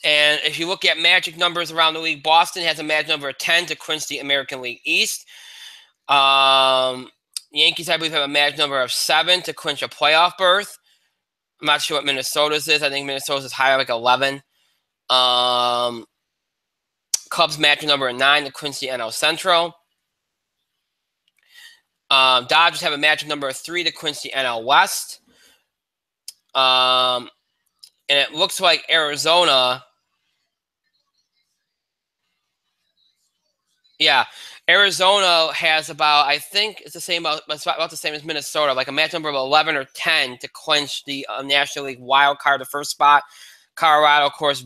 Speaker 1: if you look at magic numbers around the league, Boston has a magic number of 10 to clinch the American League East. Yankees, I believe, have a magic number of 7 to clinch a playoff berth. I'm not sure what Minnesota's is. I think Minnesota's is higher, like 11. Cubs magic number of 9 to clinch the NL Central. Dodgers have a magic number of 3 to clinch the NL West. And it looks like Arizona. Yeah, Arizona has about, I think it's the same, about the same as Minnesota, like a match number of 11 or 10 to clinch the National League wild card, the first spot. Colorado, of course,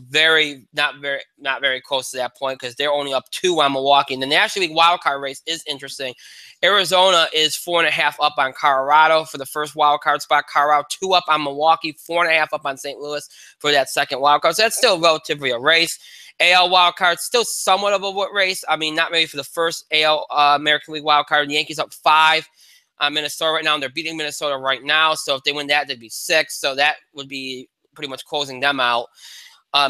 Speaker 1: not very close to that point because they're only up 2 on Milwaukee. And the National League wild card race is interesting. Arizona is 4.5 up on Colorado for the first wild card spot. Colorado 2 up on Milwaukee, 4.5 up on St. Louis for that second wild card. So that's still relatively a race. AL wild card still somewhat of a race. I mean, not maybe for the first AL American League wild card. The Yankees up 5 on Minnesota right now, and they're beating Minnesota right now. So if they win that, they'd be 6. So that would be pretty much closing them out.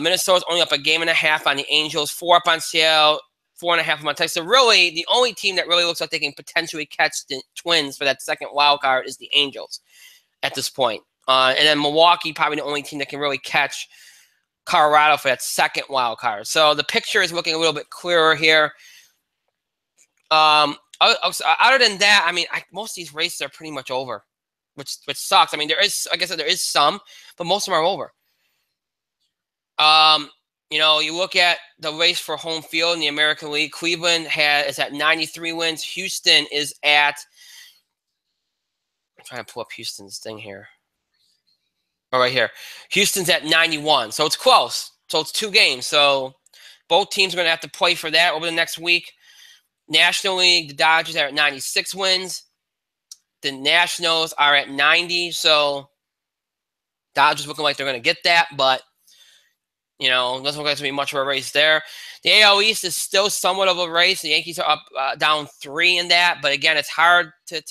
Speaker 1: Minnesota's only up a game and a half on the Angels, 4 up on Seattle, 4.5 on Texas. So really, the only team that really looks like they can potentially catch the Twins for that second wild card is the Angels at this point. And then Milwaukee, probably the only team that can really catch Colorado for that second wild card. So the picture is looking a little bit clearer here. Other than that, I mean, most of these races are pretty much over, which sucks. I mean, there is, like I said, there is some, but most of them are over. You look at the race for home field in the American League. Cleveland is at 93 wins. Houston is at, I'm trying to pull up Houston's thing here. Oh, right here. Houston's at 91. So it's close. So it's 2 games. So both teams are going to have to play for that over the next week. National League, the Dodgers are at 96 wins. The Nationals are at 90. So Dodgers looking like they're going to get that, but doesn't look like it's going to be much of a race there. The AL East is still somewhat of a race. The Yankees are up down 3 in that, but again, it's hard to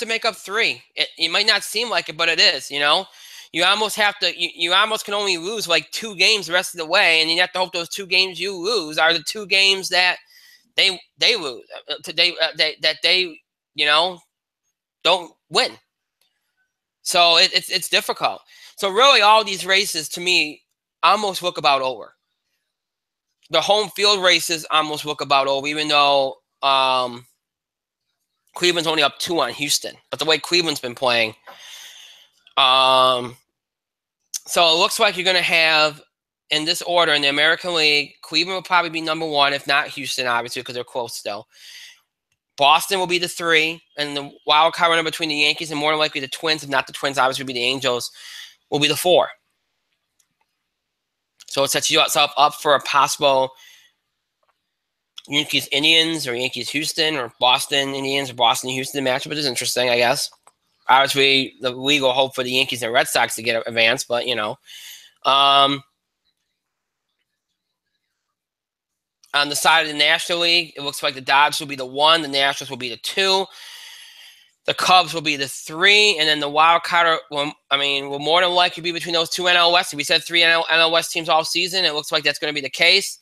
Speaker 1: make up 3. You might not seem like it, but it is. You almost have to. You almost can only lose like 2 games the rest of the way, and you have to hope those 2 games you lose are the 2 games that they lose. That they don't win. So it's difficult. So really, all these races to me almost look about over. The home field races almost look about over, even though Cleveland's only up 2 on Houston. But the way Cleveland's been playing, so it looks like you're going to have, in this order, in the American League, Cleveland will probably be number 1, if not Houston, obviously, because they're close still. Boston will be the 3, and the wild card runner between the Yankees and more than likely the Twins, if not the Twins, obviously will be the Angels, will be the 4. So it sets yourself up for a possible Yankees Indians or Yankees Houston or Boston Indians or Boston Houston matchup, which is interesting, I guess. Obviously, the league will hope for the Yankees and Red Sox to get advanced, but on the side of the National League, it looks like the Dodgers will be the 1, the Nationals will be the 2, the Cubs will be the 3, and then the wild card will more than likely be between those 2 NL West. We said 3 NL West teams all season. It looks like that's going to be the case.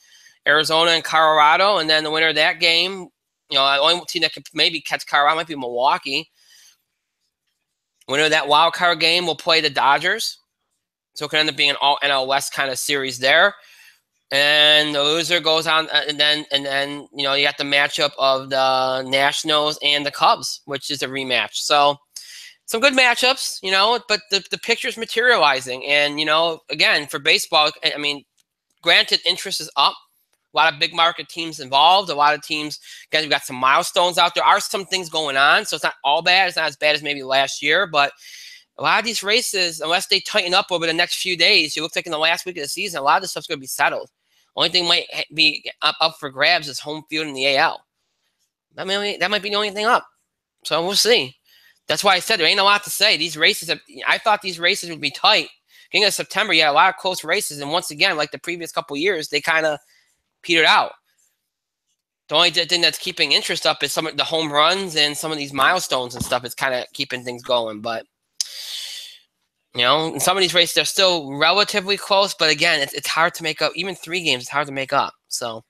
Speaker 1: Arizona and Colorado, and then the winner of that game, the only team that could maybe catch Colorado might be Milwaukee. Winner of that wild card game will play the Dodgers. So it could end up being an all NL West kind of series there. And the loser goes on, and then you got the matchup of the Nationals and the Cubs, which is a rematch. So some good matchups, but the picture's materializing. And, again, for baseball, I mean, granted, interest is up. A lot of big market teams involved. A lot of teams, again, we've got some milestones out there. Are some things going on, so it's not all bad. It's not as bad as maybe last year, but a lot of these races, unless they tighten up over the next few days, it looks like in the last week of the season, a lot of this stuff's going to be settled. Only thing might be up for grabs is home field in the AL. That might be the only thing up. So we'll see. That's why I said there ain't a lot to say. These races, I thought these races would be tight. Beginning of September, you had a lot of close races, and once again, like the previous couple of years, they kind of petered out. The only thing that's keeping interest up is some of the home runs and some of these milestones and stuff. It's kind of keeping things going, but in some of these races, they're still relatively close, but again, it's hard to make up. Even 3 games, it's hard to make up. So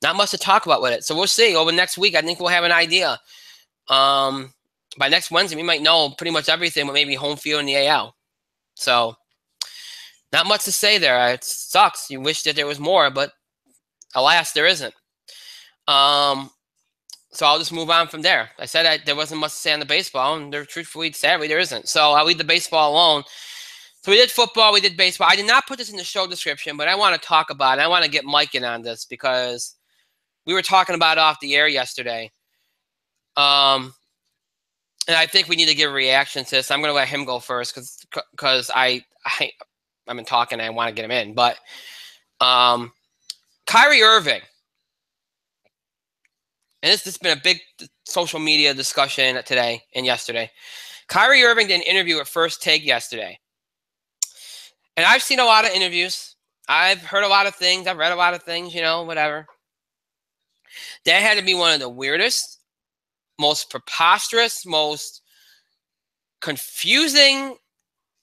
Speaker 1: not much to talk about with it. So we'll see. Over the next week, I think we'll have an idea. By next Wednesday, we might know pretty much everything, but maybe home field in the AL. So not much to say there. It sucks. You wish that there was more, but alas, there isn't. So I'll just move on from there. I said there wasn't much to say on the baseball, and truthfully, sadly, there isn't. So I'll leave the baseball alone. So we did football, we did baseball. I did not put this in the show description, but I want to talk about it. I want to get Mike in on this because we were talking about it off the air yesterday. And I think we need to give a reaction to this. I'm going to let him go first because I've been talking and I want to get him in. But Kyrie Irving, and this has been a big social media discussion today and yesterday. Kyrie Irving did an interview at First Take yesterday. And I've seen a lot of interviews. I've heard a lot of things. I've read a lot of things, whatever. That had to be one of the weirdest, most preposterous, most confusing,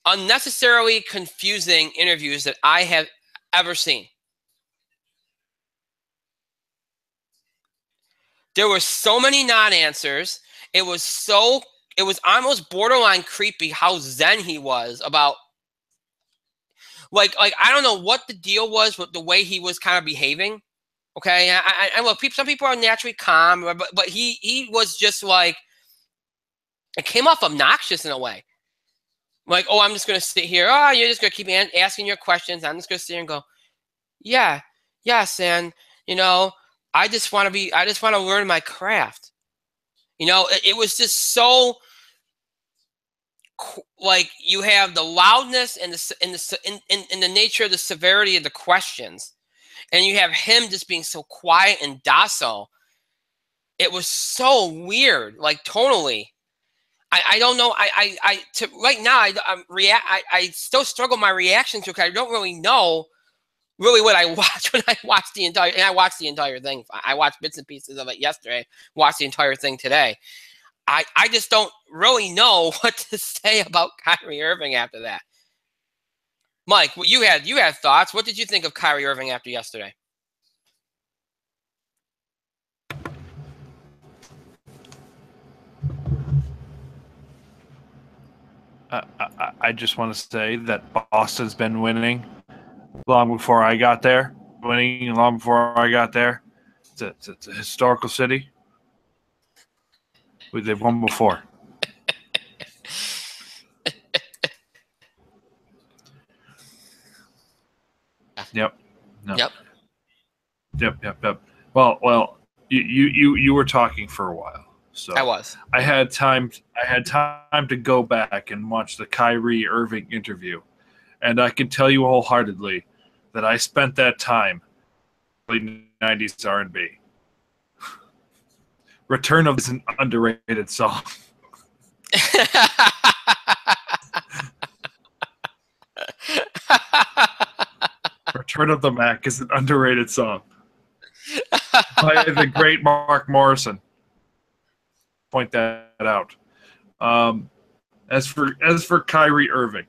Speaker 1: unnecessarily confusing interviews that I have ever seen. There were so many non-answers. It was almost borderline creepy how zen he was about, like I don't know what the deal was with the way he was kind of behaving. Okay, I look, some people are naturally calm, but he was just like, it came off obnoxious in a way. Like, oh, I'm just gonna sit here. Oh, you're just gonna keep asking your questions. I'm just gonna sit here and go, yeah, yes, and I just want to learn my craft. It was just so, like, you have the loudness and the nature of the severity of the questions, and you have him just being so quiet and docile. It was so weird, like tonally. I don't know. Right now I still struggle my reaction to it. I don't really know really what I watched when I watched the entire, and I watched the entire thing. I watched bits and pieces of it yesterday, watched the entire thing today. I just don't really know what to say about Kyrie Irving after that. Mike, you had thoughts. What did you think of Kyrie Irving after yesterday?
Speaker 2: I just want to say that Boston's been winning long before I got there. Winning long before I got there. It's a historical city. They've won before. Yep. No. Yep. Well. You were talking for a while. So
Speaker 1: I was.
Speaker 2: I had time to go back and watch the Kyrie Irving interview, and I can tell you wholeheartedly that I spent that time in 90s R&B. Return of is an underrated song. Return of the Mac is an underrated song by the great Mark Morrison. Point that out. As for Kyrie Irving,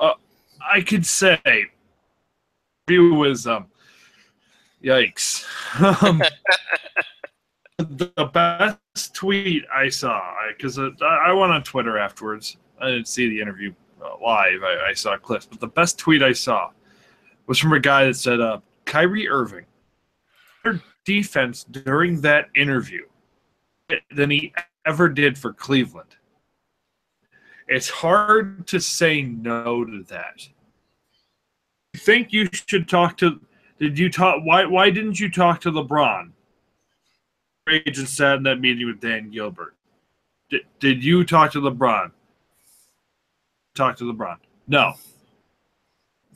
Speaker 2: I could say view was yikes. The best tweet I saw, because I went on Twitter afterwards. I didn't see the interview live. I saw clips, but the best tweet I saw was from a guy that said, Kyrie Irving, better defense during that interview than he ever did for Cleveland. It's hard to say no to that. You think you should talk to? Did you talk? Why didn't you talk to LeBron? Agent sat in that meeting with Dan Gilbert. Did you talk to LeBron? Talk to LeBron? No.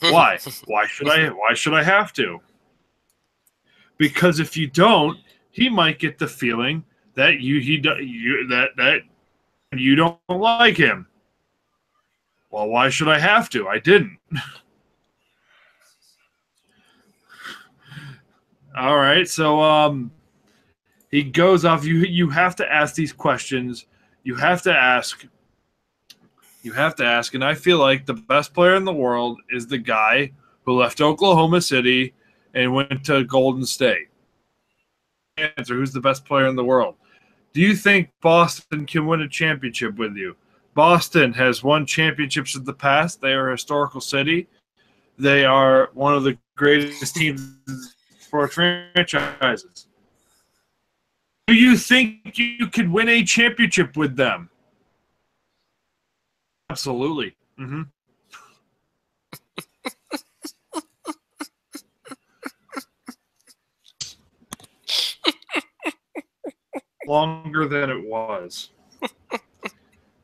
Speaker 2: Why? Why should I? Why should I have to? Because if you don't, he might get the feeling that you don't like him. Well, why should I have to? I didn't. All right, so he goes off. You have to ask these questions. You have to ask, and I feel like the best player in the world is the guy who left Oklahoma City and went to Golden State. Answer: who's the best player in the world? Do you think Boston can win a championship with you? Boston has won championships in the past. They are a historical city. They are one of the greatest teams in sports franchises. Do you think you could win a championship with them? Absolutely. Mm-hmm. Longer than it was.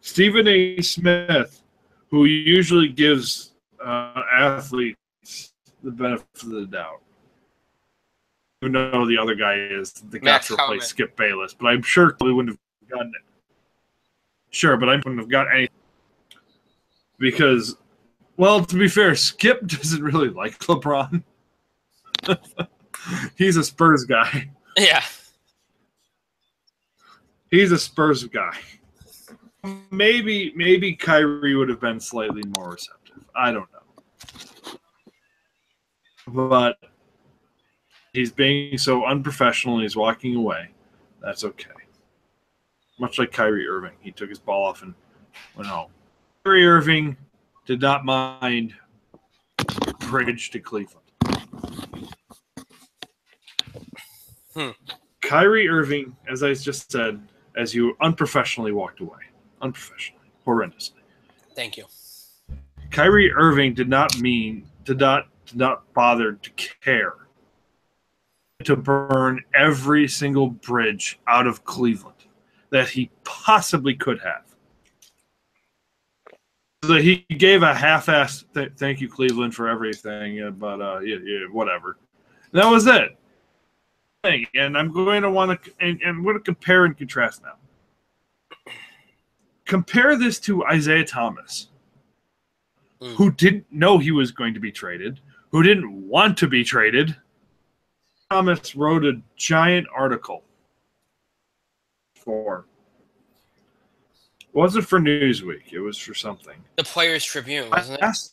Speaker 2: Stephen A. Smith, who usually gives athletes the benefit of the doubt. I don't know who the other guy is. The guy to replace Skip Bayless, but I'm sure we wouldn't have gotten it. Sure, but I wouldn't have got anything because, well, to be fair, Skip doesn't really like LeBron. He's a Spurs guy.
Speaker 1: Yeah. He's
Speaker 2: a Spurs guy. Maybe Kyrie would have been slightly more receptive. I don't know. But he's being so unprofessional and he's walking away. That's okay. Much like Kyrie Irving. He took his ball off and went home. Kyrie Irving did not mind bridge to Cleveland. Kyrie Irving, as I just said, as you unprofessionally walked away. Unprofessionally. Horrendously.
Speaker 1: Thank you.
Speaker 2: Kyrie Irving did not bother to care to burn every single bridge out of Cleveland that he possibly could have. So he gave a half-assed thank you, Cleveland, for everything, but whatever. And that was it. And I'm going to want to, and I'm going to compare and contrast now. Compare this to Isaiah Thomas, who didn't know he was going to be traded, who didn't want to be traded. Thomas wrote a giant article for. It wasn't for Newsweek. It was for something.
Speaker 1: The Players Tribune, wasn't it?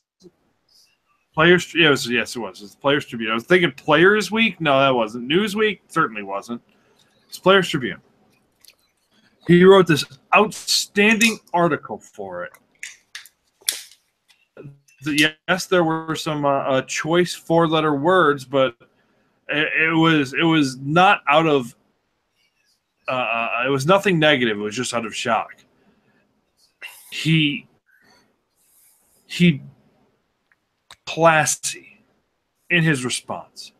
Speaker 2: Players, yes, it was. It was Players Tribune. I was thinking Players Week. No, that wasn't. Newsweek certainly wasn't. It's Players Tribune. He wrote this outstanding article for it. Yes, there were some choice four-letter words, but it was not out of. It was nothing negative. It was just out of shock. He classy in his response.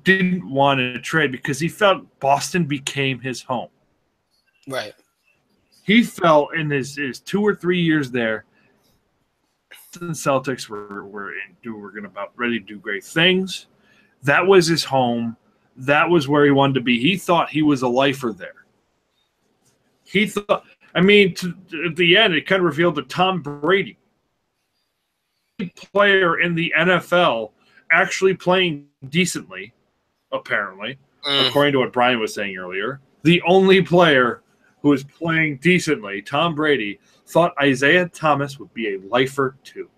Speaker 2: Didn't want to trade because he felt Boston became his home.
Speaker 1: Right.
Speaker 2: He felt in his 2 or 3 years there, the Celtics were going about ready to do great things. That was his home. That was where he wanted to be. He thought he was a lifer there. He thought. I mean, at the end, it kind of revealed that Tom Brady, player in the NFL, actually playing decently, apparently, according to what Brian was saying earlier. The only player who was playing decently, Tom Brady, thought Isaiah Thomas would be a lifer too.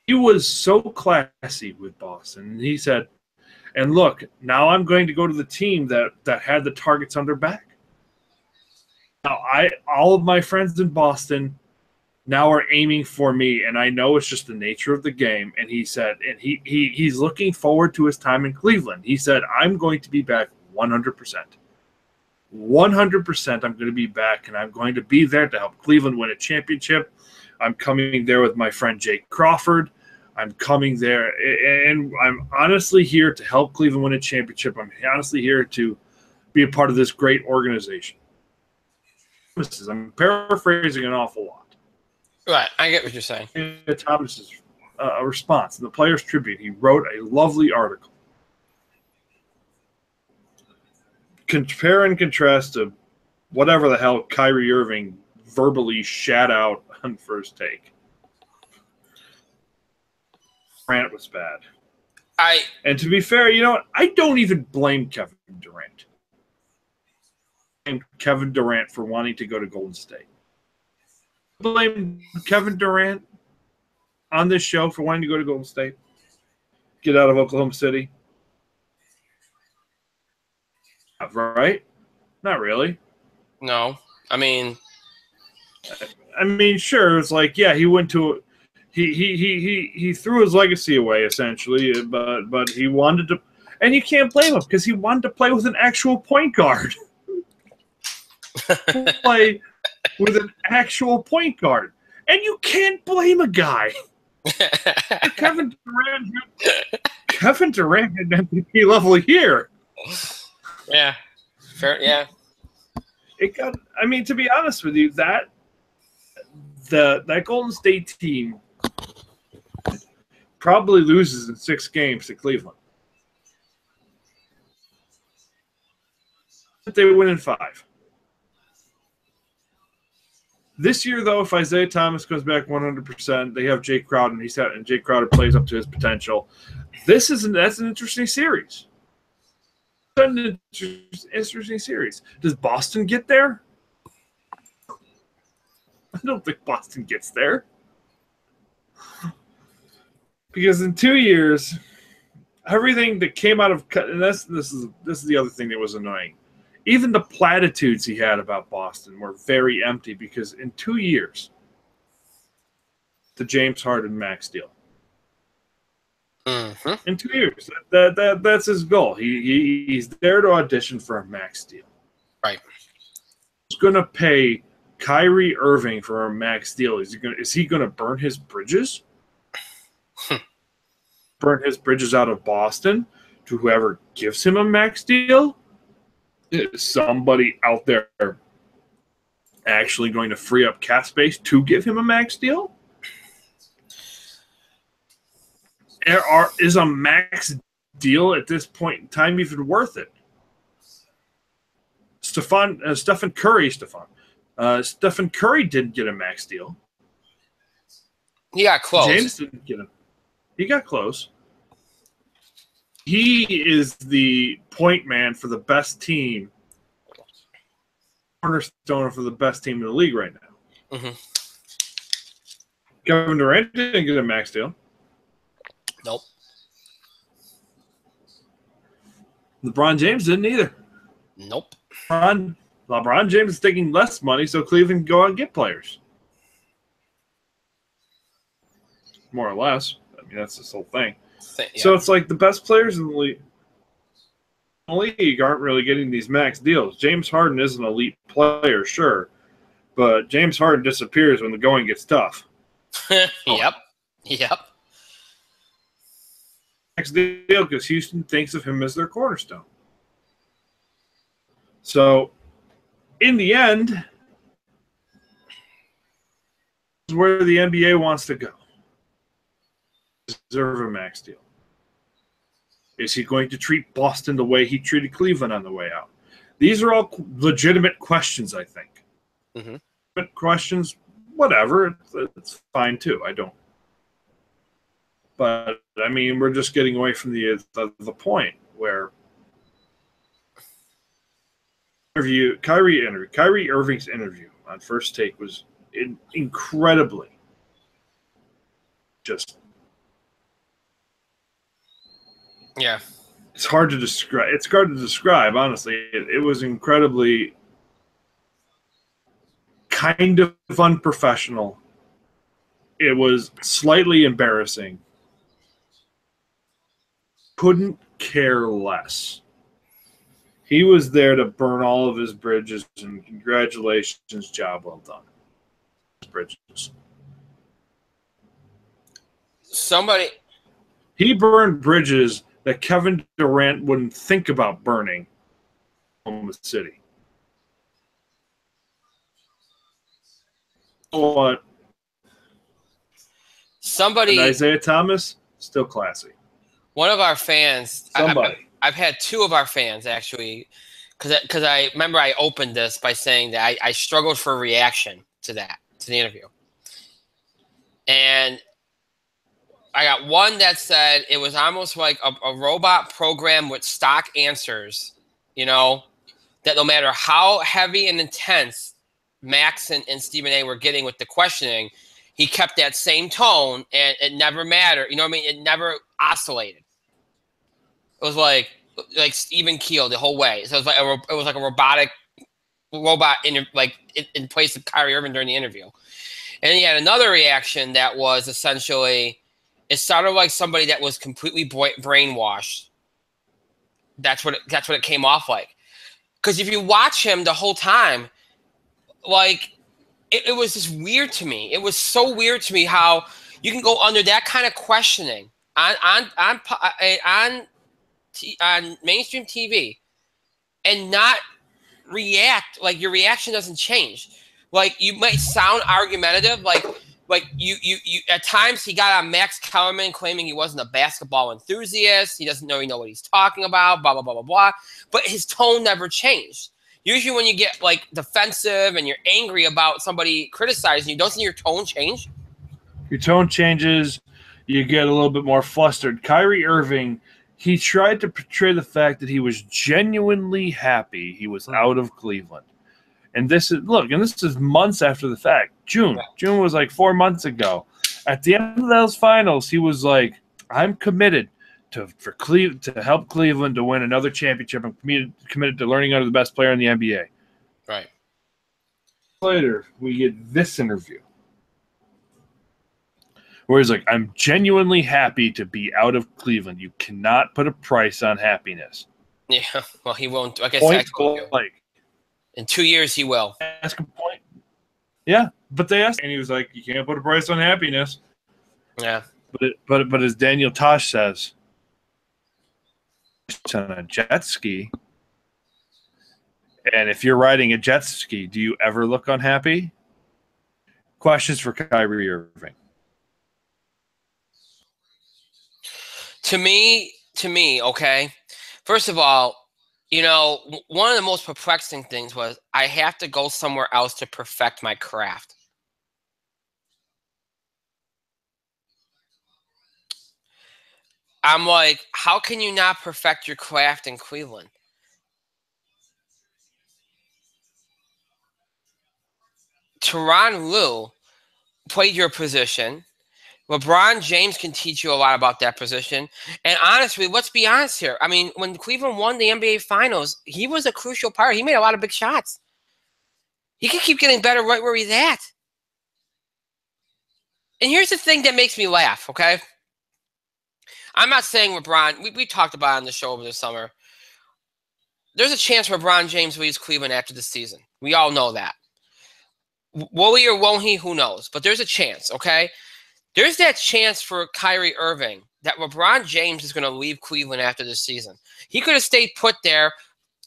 Speaker 2: He was so classy with Boston. And he said, and look, now I'm going to go to the team that had the targets on their back. Now, all of my friends in Boston now are aiming for me, and I know it's just the nature of the game. And he said, and he's looking forward to his time in Cleveland. He said, I'm going to be back 100%. 100% I'm going to be back, and I'm going to be there to help Cleveland win a championship. I'm coming there with my friend Jake Crawford. I'm coming there, and I'm honestly here to help Cleveland win a championship. I'm honestly here to be a part of this great organization. I'm paraphrasing an awful lot.
Speaker 1: Right, I get what you're saying.
Speaker 2: Thomas's response in the Players Tribune, he wrote a lovely article. Compare and contrast to whatever the hell Kyrie Irving verbally shat out on First Take. Durant was bad. And to be fair, you know what? I don't even blame Kevin Durant. Kevin Durant for wanting to go to Golden State. Blame Kevin Durant on this show for wanting to go to Golden State. Get out of Oklahoma City. Right? Not really.
Speaker 1: No. I mean,
Speaker 2: sure. It's like, yeah, he went to he threw his legacy away essentially, but he wanted to, and you can't blame him because he wanted to play with an actual point guard. with an actual point guard. And you can't blame a guy. Kevin Durant had an MVP level here.
Speaker 1: Yeah. Fair, yeah.
Speaker 2: I mean, to be honest with you, that Golden State team probably loses in 6 games to Cleveland. But they win in 5. This year, though, if Isaiah Thomas comes back 100%, they have Jake Crowder, and Jake Crowder plays up to his potential. That's an interesting series. An interesting series. Does Boston get there? I don't think Boston gets there. Because in 2 years, everything that came out of and this is the other thing that was annoying. Even the platitudes he had about Boston were very empty because in 2 years, the James Harden max deal.
Speaker 1: Mm-hmm.
Speaker 2: In 2 years, that's his goal. He's there to audition for a max deal.
Speaker 1: Right.
Speaker 2: He's going to pay Kyrie Irving for a max deal. Is he going to burn his bridges? Burn his bridges out of Boston to whoever gives him a max deal? Is somebody out there actually going to free up cap space to give him a max deal? Is a max deal at this point in time even worth it? Stephen Curry didn't get a max deal.
Speaker 1: He got close.
Speaker 2: James didn't get him. He got close. He is the point man for the best team, cornerstone for the best team in the league right now.
Speaker 1: Mm-hmm.
Speaker 2: Kevin Durant didn't get a max deal.
Speaker 1: Nope.
Speaker 2: LeBron James didn't either.
Speaker 1: Nope.
Speaker 2: LeBron James is taking less money, so Cleveland can go out and get players. More or less. I mean, that's this whole thing. Yeah. So it's like the best players in the league aren't really getting these max deals. James Harden is an elite player, sure, but James Harden disappears when the going gets tough.
Speaker 1: Yep.
Speaker 2: Max deal because Houston thinks of him as their cornerstone. So, in the end, this is where the NBA wants to go. Deserve a max deal. Is he going to treat Boston the way he treated Cleveland on the way out? These are all legitimate questions, I think.
Speaker 1: Mm-hmm.
Speaker 2: But questions, whatever, it's fine too. I don't. But, I mean, we're just getting away from the point where Kyrie Irving's interview on First Take was incredibly just.
Speaker 1: Yeah.
Speaker 2: It's hard to describe. Honestly. It was incredibly kind of unprofessional. It was slightly embarrassing. Couldn't care less. He was there to burn all of his bridges, and congratulations, job well done. Bridges. He burned bridges that Kevin Durant wouldn't think about burning in Oklahoma City. What? And Isaiah Thomas, still classy.
Speaker 1: One of our fans, I've had 2 of our fans actually, because I remember I opened this by saying that I struggled for a reaction to the interview. And I got one that said it was almost like a robot program with stock answers, that no matter how heavy and intense Max and Stephen A were getting with the questioning, he kept that same tone and it never mattered. You know what I mean? It never oscillated. It was like Stephen Keel the whole way. So it was like a robot in place of Kyrie Irving during the interview. And he had another reaction that was essentially, it sounded like somebody that was completely brainwashed. That's what it came off like. Because if you watch him the whole time, like it was just weird to me. It was so weird to me how you can go under that kind of questioning on mainstream TV and not react. Like your reaction doesn't change. Like you might sound argumentative, like you at times he got on Max Kellerman claiming he wasn't a basketball enthusiast, he doesn't really know what he's talking about, blah blah blah blah blah. But his tone never changed. Usually when you get like defensive and you're angry about somebody criticizing you, doesn't your tone change?
Speaker 2: Your tone changes, you get a little bit more flustered. Kyrie Irving, he tried to portray the fact that he was genuinely happy he was out of Cleveland. And this is months after the fact. June was like 4 months ago. At the end of those finals, he was like, "I'm committed to help Cleveland to win another championship. I'm committed to learning under the best player in the NBA."
Speaker 1: Right.
Speaker 2: Later, we get this interview where he's like, "I'm genuinely happy to be out of Cleveland. You cannot put a price on happiness."
Speaker 1: Yeah. Well, he won't. I guess
Speaker 2: Point blank.
Speaker 1: In 2 years, he will.
Speaker 2: Ask a point. Yeah, but they asked, and he was like, "You can't put a price on happiness."
Speaker 1: Yeah.
Speaker 2: But as Daniel Tosh says, on a jet ski, and if you're riding a jet ski, do you ever look unhappy? Questions for Kyrie Irving.
Speaker 1: To me, okay. First of all, you know, one of the most perplexing things was I have to go somewhere else to perfect my craft. I'm like, how can you not perfect your craft in Cleveland? Tyronn Lue played your position. LeBron James can teach you a lot about that position. And honestly, let's be honest here. I mean, when Cleveland won the NBA Finals, he was a crucial part. He made a lot of big shots. He can keep getting better right where he's at. And here's the thing that makes me laugh, okay? I'm not saying LeBron, we talked about it on the show over the summer. There's a chance LeBron James leaves Cleveland after the season. We all know that. Will he or won't he? Who knows? But there's a chance, okay? There's that chance for Kyrie Irving that LeBron James is going to leave Cleveland after this season. He could have stayed put there,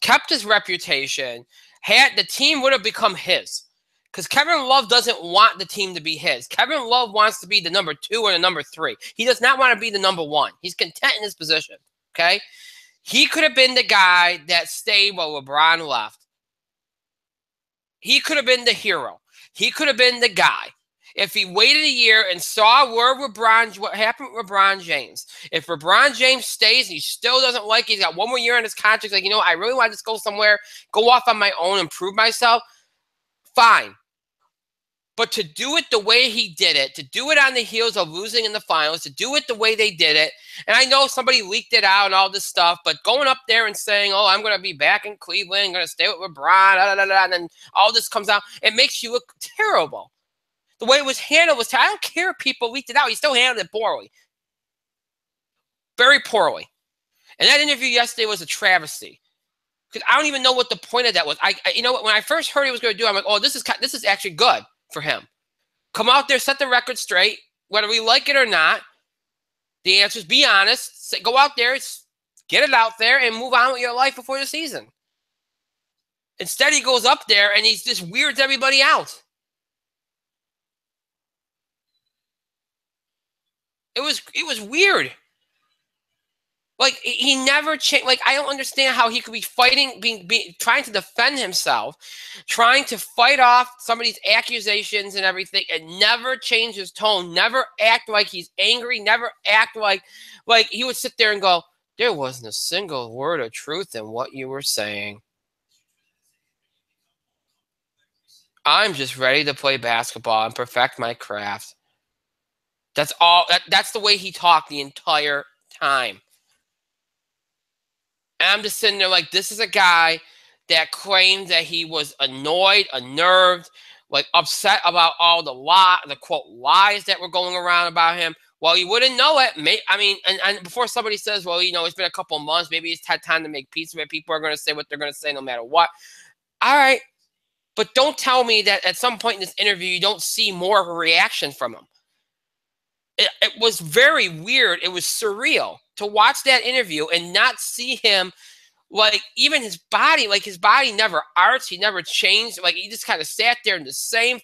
Speaker 1: kept his reputation, the team would have become his. Because Kevin Love doesn't want the team to be his. Kevin Love wants to be the number 2 or the number 3. He does not want to be the number 1. He's content in his position, okay? He could have been the guy that stayed while LeBron left. He could have been the hero. He could have been the guy. If he waited a year and saw what happened with LeBron James. If LeBron James stays and he still doesn't like it, he's got one more year on his contract, like, you know, I really want to just go somewhere, go off on my own and prove myself, fine. But to do it the way he did it, to do it on the heels of losing in the finals, to do it the way they did it, and I know somebody leaked it out and all this stuff, but going up there and saying, "Oh, I'm going to be back in Cleveland, I'm going to stay with LeBron," and then all this comes out, it makes you look terrible. The way it was handled was terrible. I don't care if people leaked it out. He still handled it poorly. Very poorly. And that interview yesterday was a travesty. Because I don't even know what the point of that was. You know what? When I first heard he was going to do it, I'm like, oh, this is actually good for him. Come out there, set the record straight, whether we like it or not. The answer is be honest. Go out there, get it out there, and move on with your life before the season. Instead, he goes up there and he just weirds everybody out. It was weird. Like, he never changed. Like, I don't understand how he could be fighting, trying to defend himself, trying to fight off some of these accusations and everything, and never change his tone, never act like he's angry, never act like he would sit there and go, "There wasn't a single word of truth in what you were saying. I'm just ready to play basketball and perfect my craft." That's all. That's the way he talked the entire time. And I'm just sitting there like, this is a guy that claimed that he was annoyed, unnerved, like upset about all the quote lies that were going around about him. Well, you wouldn't know it. I mean, and before somebody says, well, you know, it's been a couple of months, maybe he's had time to make peace with it. People are going to say what they're going to say no matter what. All right. But don't tell me that at some point in this interview you don't see more reaction from him. It was very weird. It was surreal to watch that interview and not see him, like, even his body, like his body never arched, he never changed. Like, he just kind of sat there in the same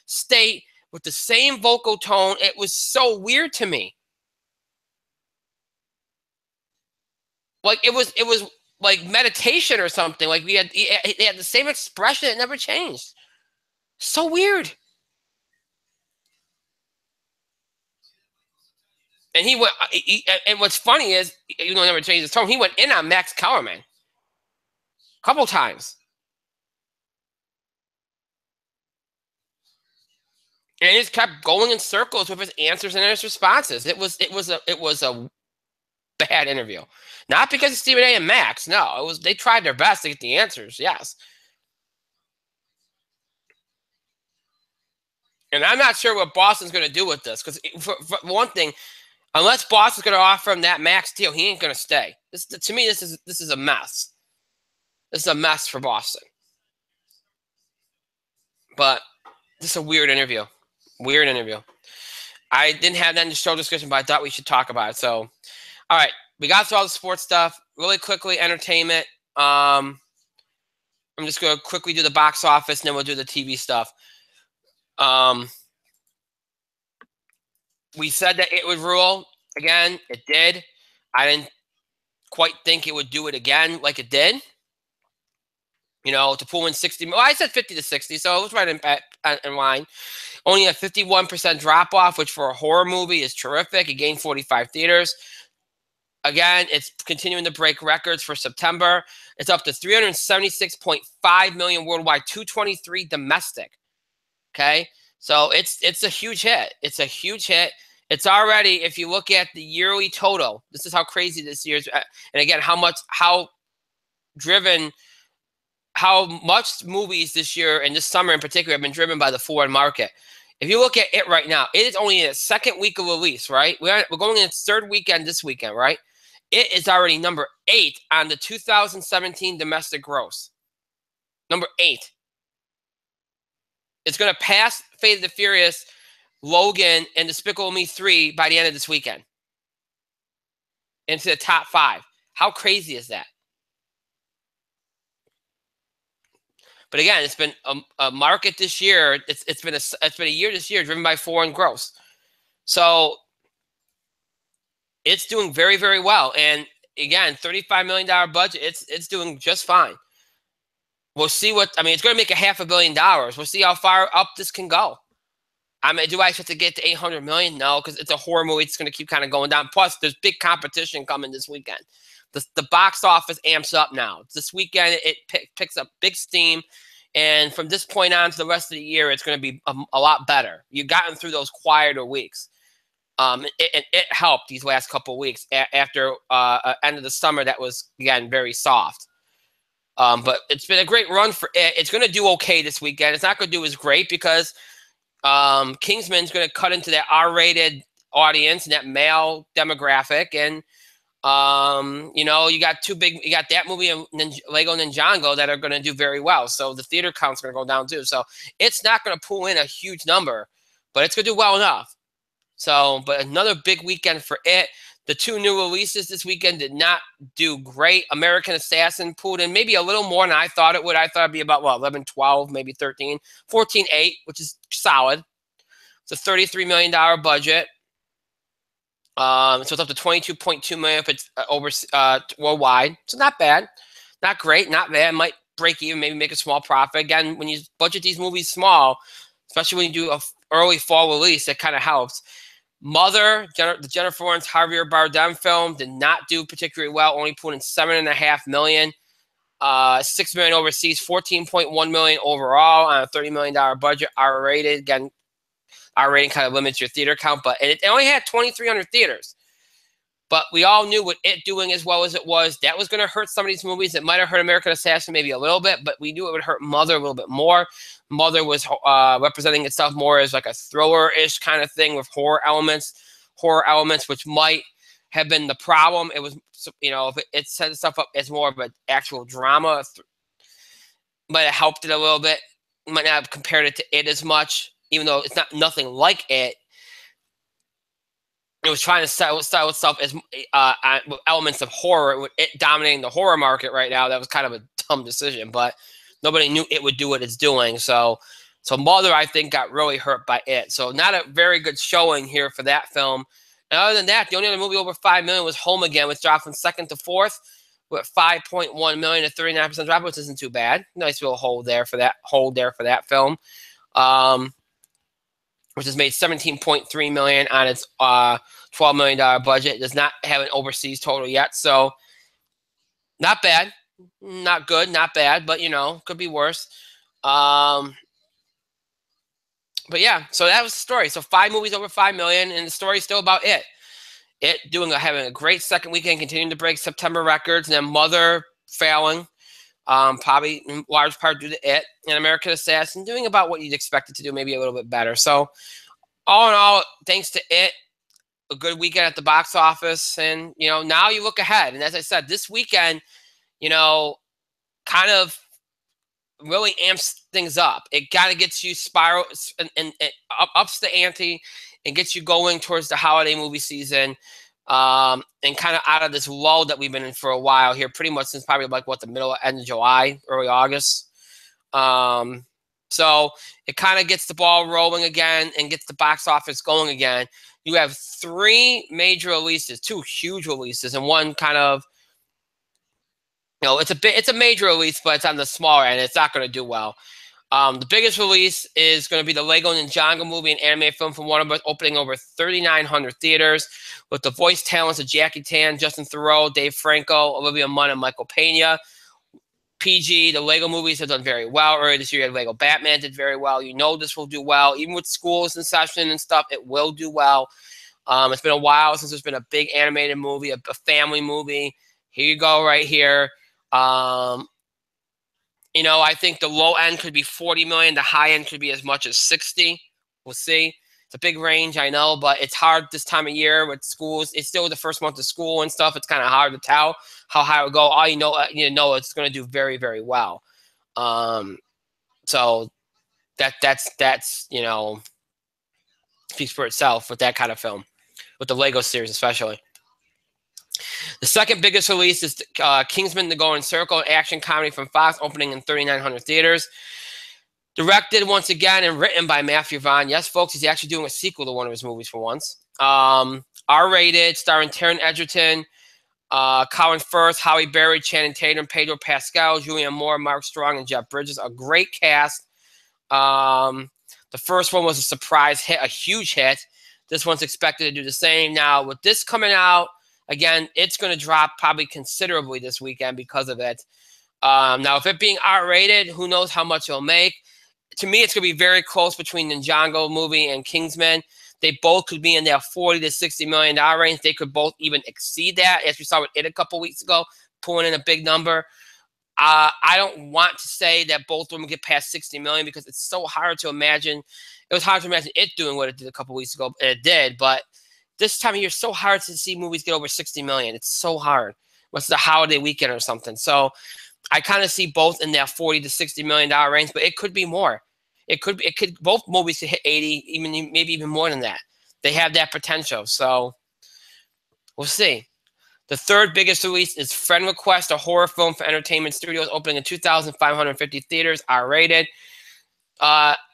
Speaker 1: state with the same vocal tone. It was so weird to me. Like, it was like meditation or something. Like, he had the same expression. It never changed. So weird. And he went. And what's funny is, you know, never changed his tone. He went in on Max Kellerman a couple times, and he just kept going in circles with his answers and his responses. It was a bad interview. Not because of Stephen A. and Max. No, it was, they tried their best to get the answers. Yes. And I'm not sure what Boston's going to do with this, because for one thing, unless Boston's going to offer him that max deal, he ain't going to stay. To me, this is a mess. This is a mess for Boston. But this is a weird interview. Weird interview. I didn't have that in the show description, but I thought we should talk about it. So, all right, we got through all the sports stuff really quickly. Entertainment. I'm just going to quickly do the box office, and then we'll do the TV stuff. We said that it would rule again. It did. I didn't quite think it would do it again like it did. You know, to pull in 60. Well, I said 50 to 60, so it was right in line. Only a 51% drop off, which for a horror movie is terrific. It gained 45 theaters. Again, it's continuing to break records for September. It's up to 376.5 million worldwide, 223 domestic. Okay, so it's a huge hit. It's a huge hit. It's already, if you look at the yearly total, this is how crazy this year's, and again, how much movies this year and this summer in particular have been driven by the foreign market. If you look at it right now, it is only in its second week of release, right? We're going in its third weekend this weekend, right? It is already number 8 on the 2017 domestic gross. Number 8. It's going to pass Fate of the Furious, Logan, and Despicable Me 3 by the end of this weekend. Into the top 5. How crazy is that? But again, it's been a market this year. It's been a year this year driven by foreign gross. So it's doing very, very well. And again, $35 million budget. It's doing just fine. We'll see it's going to make $500 million. We'll see how far up this can go. I mean, do I expect to get to $800 million? No, because it's a horror movie. It's going to keep kind of going down. Plus, there's big competition coming this weekend. The box office amps up now. This weekend, it picks up big steam. And from this point on to the rest of the year, it's going to be a lot better. You've gotten through those quieter weeks. It helped these last couple of weeks after end of the summer that was, again, very soft. But it's been a great run for it. It's going to do okay this weekend. It's not going to do as great because Kingsman's going to cut into that R-rated audience and that male demographic. And, you know, you got that movie and Lego Ninjago that are going to do very well. So the theater count's going to go down too. So it's not going to pull in a huge number, but it's going to do well enough. So, but another big weekend for it. The 2 new releases this weekend did not do great. American Assassin pulled in maybe a little more than I thought it would. I thought it'd be about, 11, 12, maybe 13, 14, 8, which is solid. It's a $33 million budget. So it's up to $22.2 million if it's over worldwide. So not bad. Not great, not bad. Might break even, maybe make a small profit. Again, when you budget these movies small, especially when you do an early fall release, it kind of helps. Mother, the Jennifer Lawrence Javier Bardem film, did not do particularly well. Only put in $7.5 million, $6 million overseas, $14.1 million overall on a $30 million budget. R-rated. Again, R-rating kind of limits your theater count, but it only had 2,300 theaters. But we all knew with it doing as well as it was, that was going to hurt some of these movies. It might have hurt American Assassin maybe a little bit, but we knew it would hurt Mother a little bit more. Mother was representing itself more as like a thriller-ish kind of thing with horror elements, which might have been the problem. It was, you know, if it set itself up as more of an actual drama. might have helped it a little bit. Might not have compared it to it as much, even though it's not nothing like it. It was trying to style itself as with elements of horror, with it dominating the horror market right now. That was kind of a dumb decision, but nobody knew it would do what it's doing. So Mother, I think, got really hurt by it. So not a very good showing here for that film. And other than that, the only other movie over 5 million was Home Again, which dropped from second to fourth with 5.1 million, a 39% drop, which isn't too bad. Nice little hold there for that film. Which has made 17.3 million on its $12 million budget. It does not have an overseas total yet, so not bad, not good, not bad, but could be worse. But yeah, so that was the story. So 5 movies over 5 million, and the story is still about it. It having a great second weekend, continuing to break September records, and then Mother failing, probably in large part due to it, and American Assassin doing about what you'd expect it to do, maybe a little bit better. So all in all, thanks to it, a good weekend at the box office, and now you look ahead. And as I said, this weekend, kind of really amps things up. It kind of gets you spiral and ups the ante and gets you going towards the holiday movie season, and kind of out of this lull that we've been in for a while here, pretty much since probably like the end of July, early August. So it kind of gets the ball rolling again and gets the box office going again. You have 3 major releases, 2 huge releases, and one kind of, it's a major release, but it's on the smaller end. It's not going to do well. The biggest release is going to be the Lego Ninjago movie, an animated film from Warner Bros., opening over 3,900 theaters with the voice talents of Jackie Chan, Justin Theroux, Dave Franco, Olivia Munn, and Michael Pena. PG, the Lego movies have done very well. Earlier this year, Lego Batman did very well. This will do well. Even with schools in session and stuff, it will do well. It's been a while since there's been a big animated movie, a family movie. Here you go right here. I think the low end could be 40 million. The high end could be as much as 60. We'll see. It's a big range, I know, but it's hard this time of year with schools. It's still the first month of school and stuff. It's kind of hard to tell how high it will go. All you know it's going to do very, very well. So that's speaks for itself with that kind of film, with the Lego series especially. The second biggest release is Kingsman: The Golden Circle, an action comedy from Fox, opening in 3,900 theaters. Directed once again and written by Matthew Vaughn. Yes, folks, he's actually doing a sequel to one of his movies for once. R-rated, starring Taron Egerton, Colin Firth, Halle Berry, Channing Tatum, Pedro Pascal, Julianne Moore, Mark Strong, and Jeff Bridges. A great cast. The first one was a surprise hit, a huge hit. This one's expected to do the same. Now, with this coming out, again, it's going to drop probably considerably this weekend because of it. Now, if it being R-rated, who knows how much it'll make. To me, it's going to be very close between Ninjago movie and Kingsman. They both could be in their $40 to $60 million range. They could both even exceed that, as we saw with it a couple weeks ago, pulling in a big number. I don't want to say that both of them get past 60 million because it's so hard to imagine. It was hard to imagine it doing what it did a couple weeks ago, and it did. But this time of year, it's so hard to see movies get over 60 million. It's so hard. What's the holiday weekend or something? So I kind of see both in that $40 to $60 million range, but it could be more. Both movies could hit 80, maybe even more than that. They have that potential. So we'll see. The third biggest release is Friend Request, a horror film for Entertainment Studios, opening in 2,550 theaters, R-rated.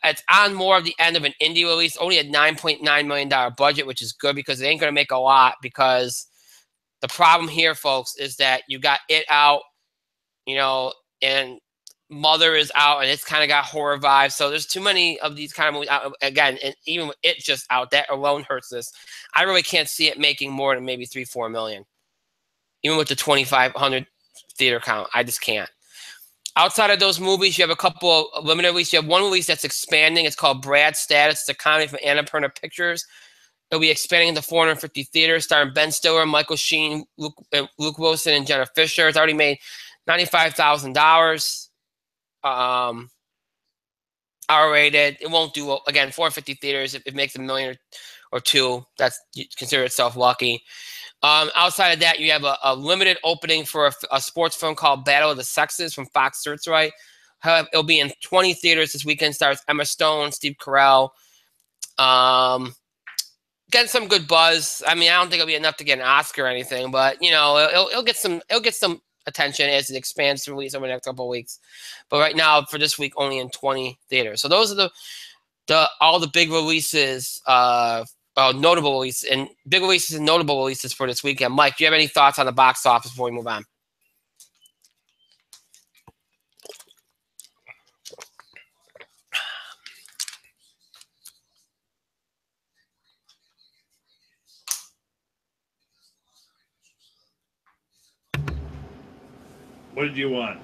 Speaker 1: It's on more of the end of an indie release, only a $9.9 million budget, which is good because it ain't going to make a lot. Because the problem here, folks, is that you got it out, and Mother is out, and it's kind of got horror vibes. So there's too many of these kind of movies out. Again, and even with it just out, that alone hurts this. I really can't see it making more than maybe 3-4 million. Even with the 2,500 theater count, I just can't. Outside of those movies, you have a couple of limited releases. You have one release that's expanding. It's called Brad Status. It's a comedy from Annapurna Pictures. It'll be expanding into 450 theaters, starring Ben Stiller, Michael Sheen, Luke Wilson, and Jenna Fisher. It's already made $95,000. R-rated. It won't do, again, 450 theaters. If it makes $1 million or $2 million, you consider itself lucky. Outside of that, you have a limited opening for a sports film called Battle of the Sexes from Fox Searchlight. It'll be in 20 theaters this weekend. Stars Emma Stone, Steve Carell. Getting some good buzz. I mean, I don't think it'll be enough to get an Oscar or anything, but you know, it'll get some attention as it expands to release over the next couple of weeks. But right now, for this week, only in 20 theaters. So those are all the big releases, notable releases and big releases and notable releases for this weekend. Mike, do you have any thoughts on the box office before we move on?
Speaker 2: What did you want?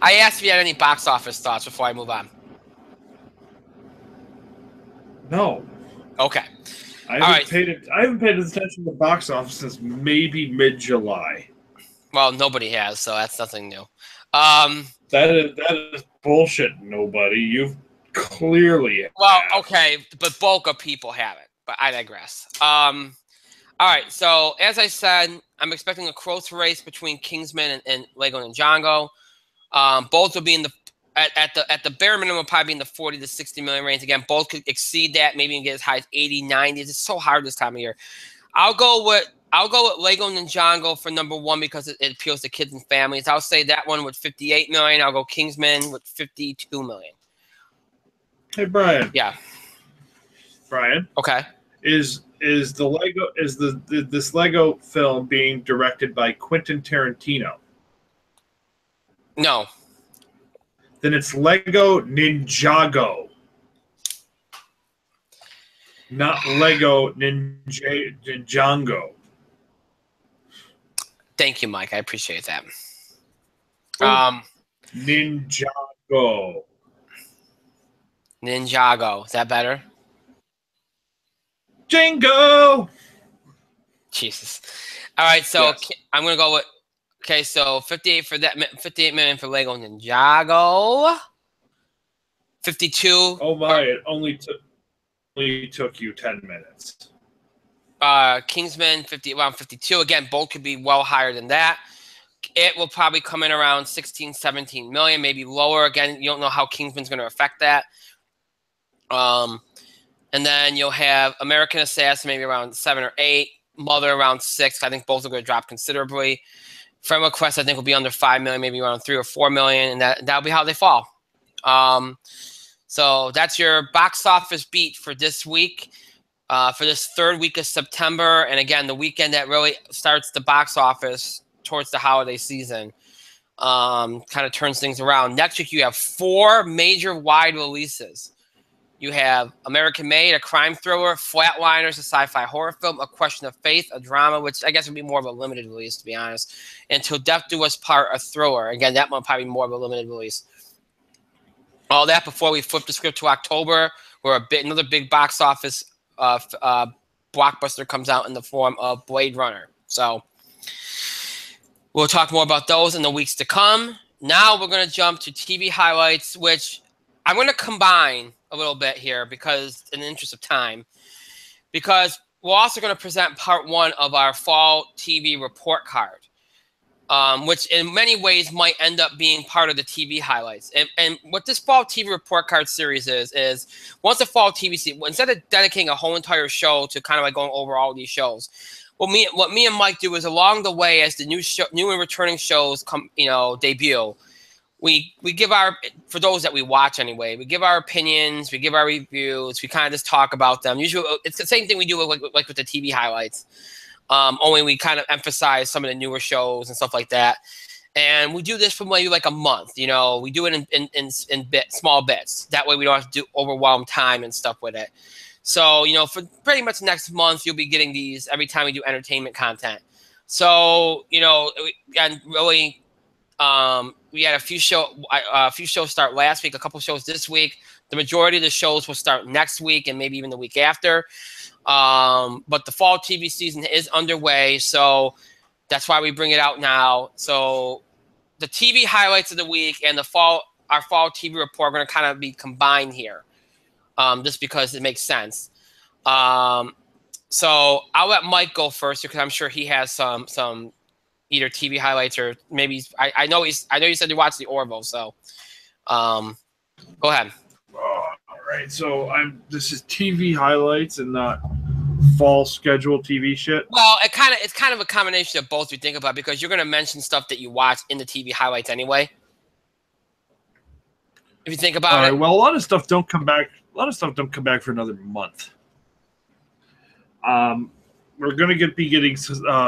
Speaker 1: I asked if you had any box office thoughts before I move on.
Speaker 2: No.
Speaker 1: Okay.
Speaker 2: I haven't paid attention to the box office since maybe mid-July.
Speaker 1: Well, nobody has, so that's nothing new.
Speaker 2: That is bullshit. Nobody. You've clearly.
Speaker 1: Well, okay, but bulk of people haven't. But I digress. All right, so as I said, I'm expecting a close race between Kingsman and Lego Ninjago. Both will be in the at the bare minimum, probably be in the 40 to 60 million range. Again, both could exceed that, maybe even get as high as 80, 90. It's so hard this time of year. I'll go with Lego Ninjago for number one because it appeals to kids and families. I'll say that one with 58 million. I'll go Kingsman with 52 million.
Speaker 2: Hey, Brian.
Speaker 1: Yeah.
Speaker 2: Brian.
Speaker 1: Okay.
Speaker 2: Is this Lego film being directed by Quentin Tarantino?
Speaker 1: No.
Speaker 2: Then it's Lego Ninjago, not Lego Ninjago.
Speaker 1: Thank you, Mike. I appreciate that.
Speaker 2: Ninjago.
Speaker 1: Ninjago. Is that better?
Speaker 2: Jingo.
Speaker 1: Jesus. All right, so
Speaker 2: Yes.
Speaker 1: I'm gonna go with. Okay, so 58 million for Lego Ninjago. 52.
Speaker 2: Oh my! It only took you 10 minutes.
Speaker 1: Kingsman around 52. Again, both could be well higher than that. It will probably come in around 16, 17 million, maybe lower. Again, you don't know how Kingsman's going to affect that. And then you'll have American Assassin maybe around 7 or 8. Mother around 6. I think both are going to drop considerably. Friend Quest I think will be under 5 million, maybe around 3 or 4 million, and that'll be how they fall. So that's your box office beat for this week, for this third week of September, and again the weekend that really starts the box office towards the holiday season. Kind of turns things around. Next week you have 4 major wide releases. You have American Made, a crime thriller, Flatliners, a sci-fi horror film, A Question of Faith, a drama, which I guess would be more of a limited release, to be honest, and Till Death Do Us Part, a thriller. Again, that one probably more of a limited release. All that before we flip the script to October, where another big box office blockbuster comes out in the form of Blade Runner. So we'll talk more about those in the weeks to come. Now we're going to jump to TV highlights, which I'm going to combine a little bit here because in the interest of time, because we're also going to present part 1 of our fall TV report card, which in many ways might end up being part of the TV highlights. And what this fall TV report card series is once the fall TV season, instead of dedicating a whole entire show to kind of like going over all these shows, what me and Mike do is along the way as the new and returning shows come, debut, we give for those that we watch anyway, we give our opinions, we give our reviews, we kind of just talk about them. Usually it's the same thing we do like with the TV highlights. Only we kind of emphasize some of the newer shows and stuff like that. And we do this for maybe like a month, we do it in small bits. That way we don't have to overwhelm time and stuff with it. So, for pretty much next month, you'll be getting these every time we do entertainment content. So, and really, we had a few shows start last week, a couple shows this week. The majority of the shows will start next week and maybe even the week after. But the fall TV season is underway, so that's why we bring it out now. So the TV highlights of the week and our fall TV report are going to kind of be combined here, just because it makes sense. So I'll let Mike go first because I'm sure he has some either TV highlights or maybe I know you said you watched the Orville, so go ahead.
Speaker 2: All right, so this is TV highlights and not fall schedule TV shit.
Speaker 1: Well, it's kind of a combination of both if you think about it, because you're going to mention stuff that you watch in the TV highlights anyway. If you think about it.
Speaker 2: Well, a lot of stuff don't come back. A lot of stuff don't come back for another month. We're going to be getting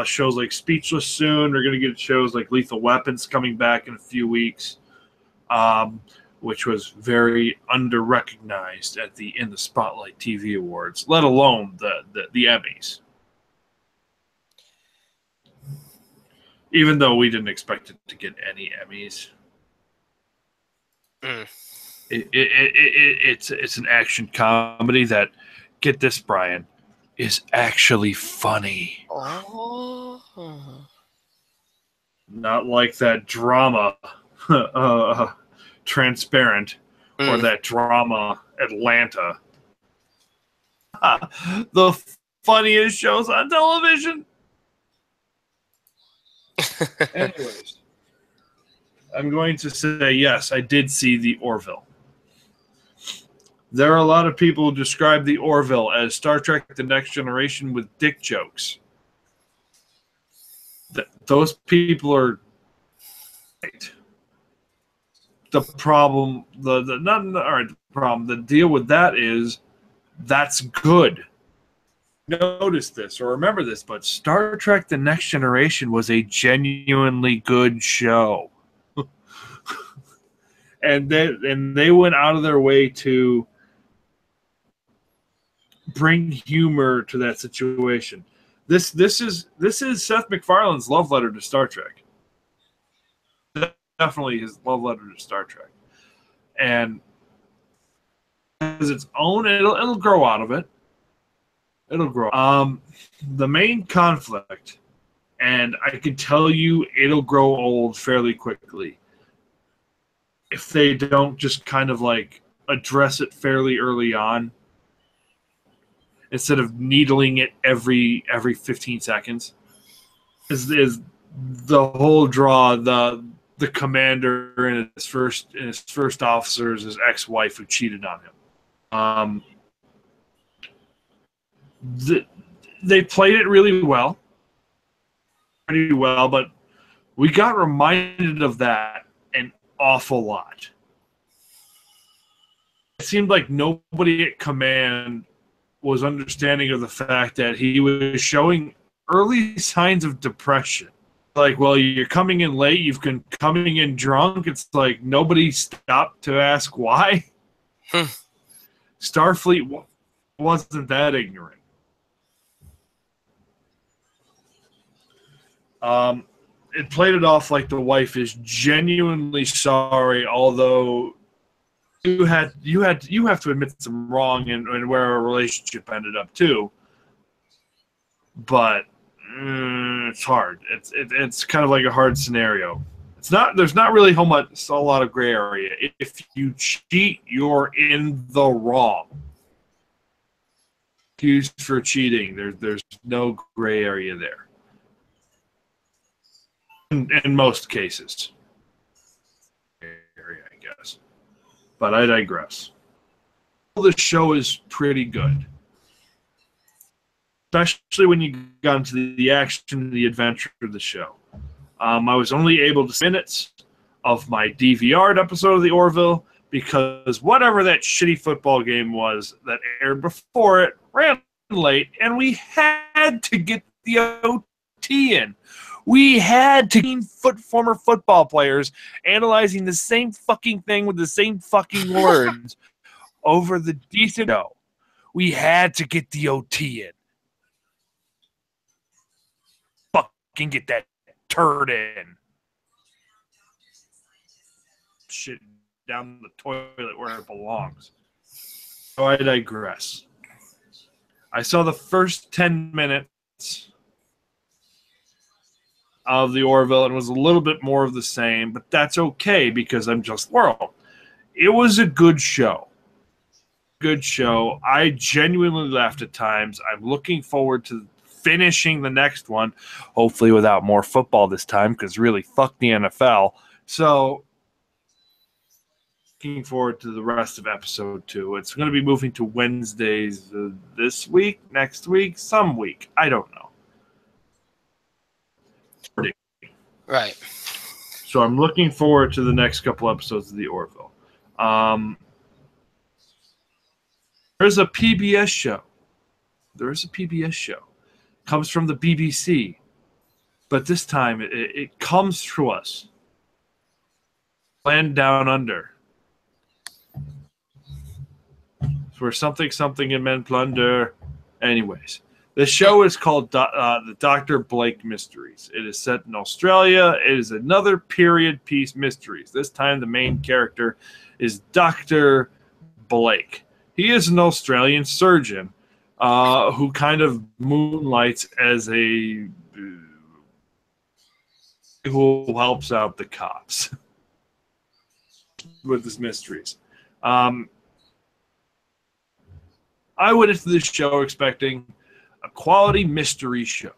Speaker 2: shows like Speechless soon. We're going to get shows like Lethal Weapons coming back in a few weeks, which was very under-recognized in the Spotlight TV Awards, let alone the Emmys. Even though we didn't expect it to get any Emmys. It's an action comedy that, get this, Brian, is actually funny.
Speaker 1: Oh.
Speaker 2: Not like that drama, Transparent, or that drama, Atlanta. The funniest shows on television. Anyways, I'm going to say yes, I did see the Orville. There are a lot of people who describe the Orville as Star Trek The Next Generation with dick jokes. Those people are right. The problem, the deal with that is that's good. Notice this or remember this, but Star Trek The Next Generation was a genuinely good show. and they went out of their way to bring humor to that situation. This is Seth MacFarlane's love letter to Star Trek. Definitely his love letter to Star Trek. And as its own, it'll grow out of it. It'll grow. The main conflict, and I can tell you it'll grow old fairly quickly if they don't just kind of like address it fairly early on, instead of needling it every 15 seconds. Is the whole draw the commander and his first officers, his ex-wife who cheated on him. They played it really well, pretty well, but we got reminded of that an awful lot. It seemed like nobody at command was understanding of the fact that he was showing early signs of depression. Like, well, you're coming in late, you've been coming in drunk. It's like nobody stopped to ask why. Starfleet wasn't that ignorant. It played it off like the wife is genuinely sorry, although you have to admit some wrong and where a relationship ended up too. But it's hard. It's kind of like a hard scenario. There's not really a lot of gray area. If you cheat, you're in the wrong. Accused for cheating, there's no gray area there. In most cases. Area, I guess. But I digress. The show is pretty good. Especially when you got into the action, the adventure of the show. I was only able to see minutes of my DVR'd episode of the Orville because whatever that shitty football game was that aired before it ran late, and we had to get the OT in. We had to former football players analyzing the same fucking thing with the same fucking words over the decent show. We had to get the OT in. Fucking get that turd in. Shit down the toilet where it belongs. So I digress. I saw the first 10 minutes of the Orville, and it was a little bit more of the same, but that's okay because I'm Just World. It was a good show. Good show. I genuinely laughed at times. I'm looking forward to finishing the next one, hopefully without more football this time, because really, fuck the NFL. So, looking forward to the rest of episode 2. It's going to be moving to Wednesdays this week, next week, some week. I don't know.
Speaker 1: Right.
Speaker 2: So I'm looking forward to the next couple episodes of the Orville. There's a PBS show. Comes from the BBC. But this time it comes through us. Land Down Under. Where something in men plunder. Anyways, the show is called the Dr. Blake Mysteries. It is set in Australia. It is another period piece mysteries. This time the main character is Dr. Blake. He is an Australian surgeon who kind of moonlights as a who helps out the cops with his mysteries. I went into this show expecting a quality mystery show,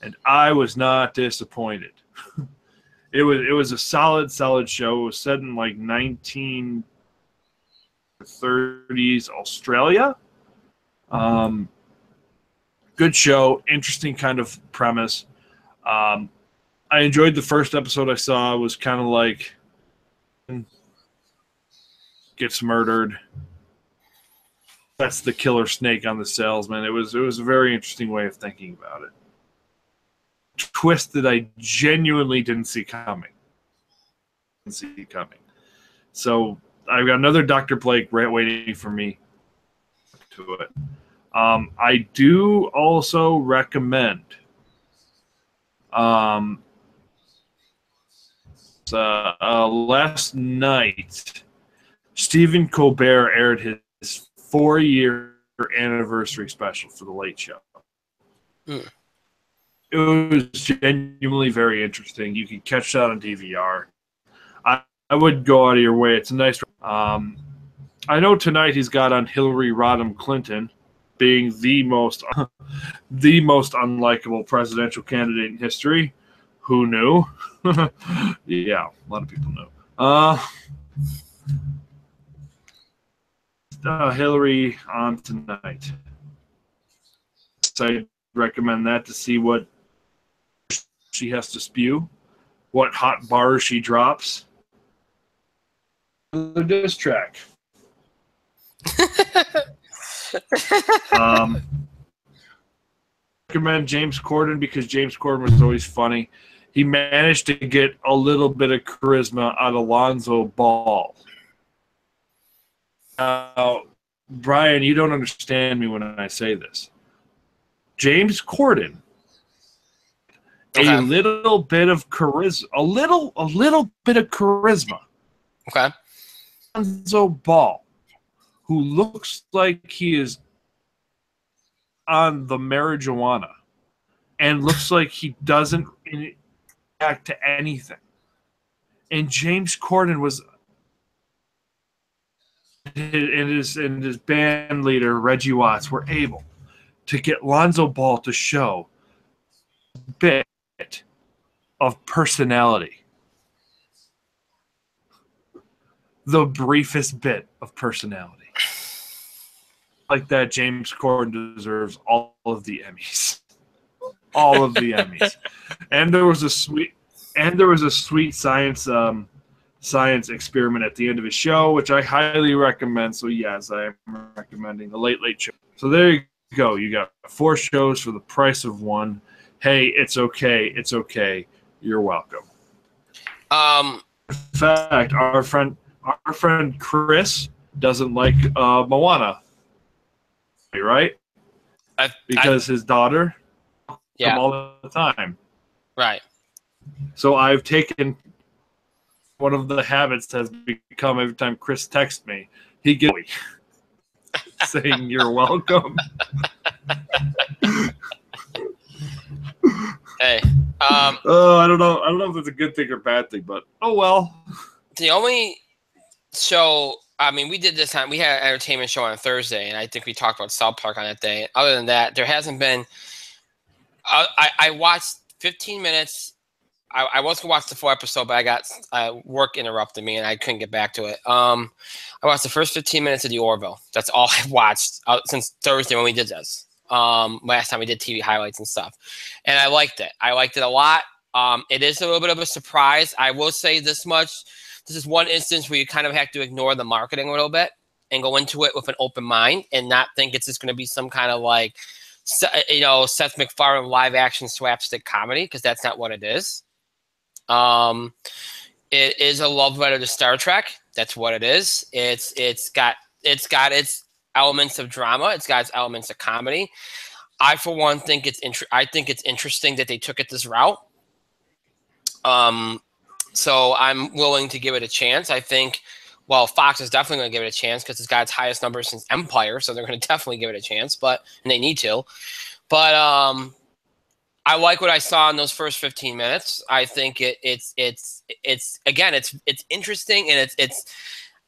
Speaker 2: and I was not disappointed. It was a solid show. It was set in like 1930s Australia. Good show, interesting kind of premise. I enjoyed the first episode I saw. It was kind of like gets murdered. That's the killer snake on the salesman. It was a very interesting way of thinking about it. Twist that I genuinely didn't see coming. So I've got another Dr. Blake right waiting for me to it. I do also recommend last night Stephen Colbert aired his 4-year anniversary special for The Late Show. It was genuinely very interesting. You can catch that on DVR. I would go out of your way. It's a nice. I know tonight he's got on Hillary Rodham Clinton being the most unlikable presidential candidate in history. Who knew? Yeah, a lot of people knew. Hillary on tonight. So I recommend that to see what she has to spew, what hot bars she drops. The diss track. Recommend James Corden because James Corden was always funny. He managed to get a little bit of charisma out of Lonzo Ball. Now, Brian, you don't understand me when I say this. James Corden, a little bit of charisma, a little bit of charisma.
Speaker 1: Okay.
Speaker 2: Lonzo Ball, who looks like he is on the marijuana and looks like he doesn't react to anything. And James Corden was. And his band leader, Reggie Watts, were able to get Lonzo Ball to show a bit of personality. The briefest bit of personality. Like that, James Corden deserves all of the Emmys. All of the Emmys. And there was a sweet science experiment at the end of his show, which I highly recommend. So yes, I am recommending the Late Late Show. So there you go. You got 4 shows for the price of 1. Hey, it's okay. It's okay. You're welcome. In fact, our friend Chris doesn't like Moana. Right? Because his daughter come all the time.
Speaker 1: Right.
Speaker 2: So I've taken one of the habits has become every time Chris texts me, he gets saying you're welcome.
Speaker 1: Hey.
Speaker 2: I don't know if it's a good thing or bad thing, but oh well.
Speaker 1: The only show I mean, we did this time. We had an entertainment show on Thursday, and I think we talked about South Park on that day. Other than that, there hasn't been. I watched 15 minutes. I was gonna watch the full episode, but I got work interrupted me, and I couldn't get back to it. I watched the first 15 minutes of the Orville. That's all I've watched since Thursday when we did this. Last time we did TV highlights and stuff, and I liked it. I liked it a lot. It is a little bit of a surprise. I will say this much. This is one instance where you kind of have to ignore the marketing a little bit and go into it with an open mind and not think it's just going to be some kind of like, Seth MacFarlane live action slapstick comedy, because that's not what it is. It is a love letter to Star Trek. That's what it is. It's got its elements of drama. It's got its elements of comedy. I, for one, think I think it's interesting that they took it this route. So I'm willing to give it a chance. I think, well, Fox is definitely going to give it a chance because it's got its highest numbers since Empire, so they're going to definitely give it a chance. And they need to. But I like what I saw in those first 15 minutes. I think it's interesting, and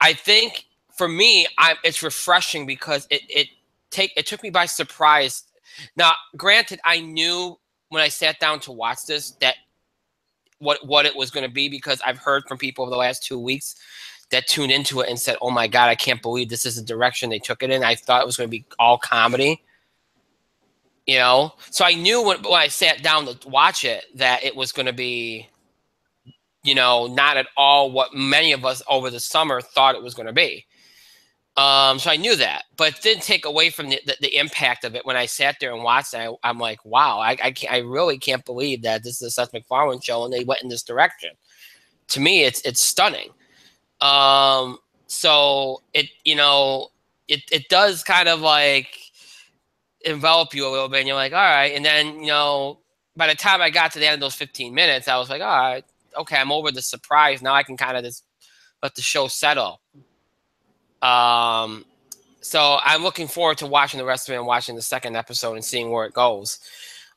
Speaker 1: I think for me, it's refreshing because it took me by surprise. Now, granted, I knew when I sat down to watch this that what it was going to be, because I've heard from people over the last 2 weeks that tuned into it and said, "Oh my God, I can't believe this is the direction they took it in." I thought it was going to be all comedy. So I knew when I sat down to watch it that it was going to be, not at all what many of us over the summer thought it was going to be. So I knew that, but it didn't take away from the impact of it. When I sat there and watched it, I'm like, wow, I really can't believe that this is a Seth MacFarlane show and they went in this direction. To me, it's stunning. So it does kind of like envelop you a little bit, and you're like, all right. And then, by the time I got to the end of those 15 minutes, I was like, all right, okay, I'm over the surprise. Now I can kind of just let the show settle. So I'm looking forward to watching the rest of it and watching the second episode and seeing where it goes.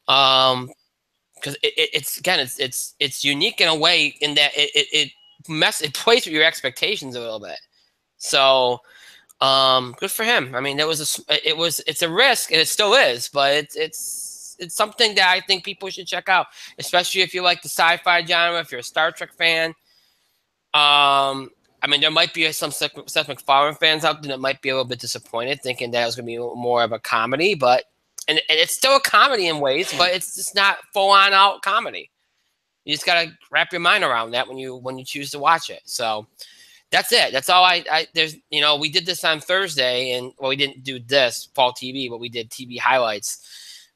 Speaker 1: Because it's unique in a way in that it plays with your expectations a little bit. So good for him. I mean, it's a risk, and it still is, but it's something that I think people should check out, especially if you like the sci-fi genre, if you're a Star Trek fan. I mean, there might be some Seth MacFarlane fans out there that might be a little bit disappointed, thinking that it was going to be more of a comedy, and it's still a comedy in ways, but it's just not full-on out comedy. You just got to wrap your mind around that when you choose to watch it. So that's it. That's all there's, we did this on Thursday, and we didn't do this fall TV, but we did TV highlights.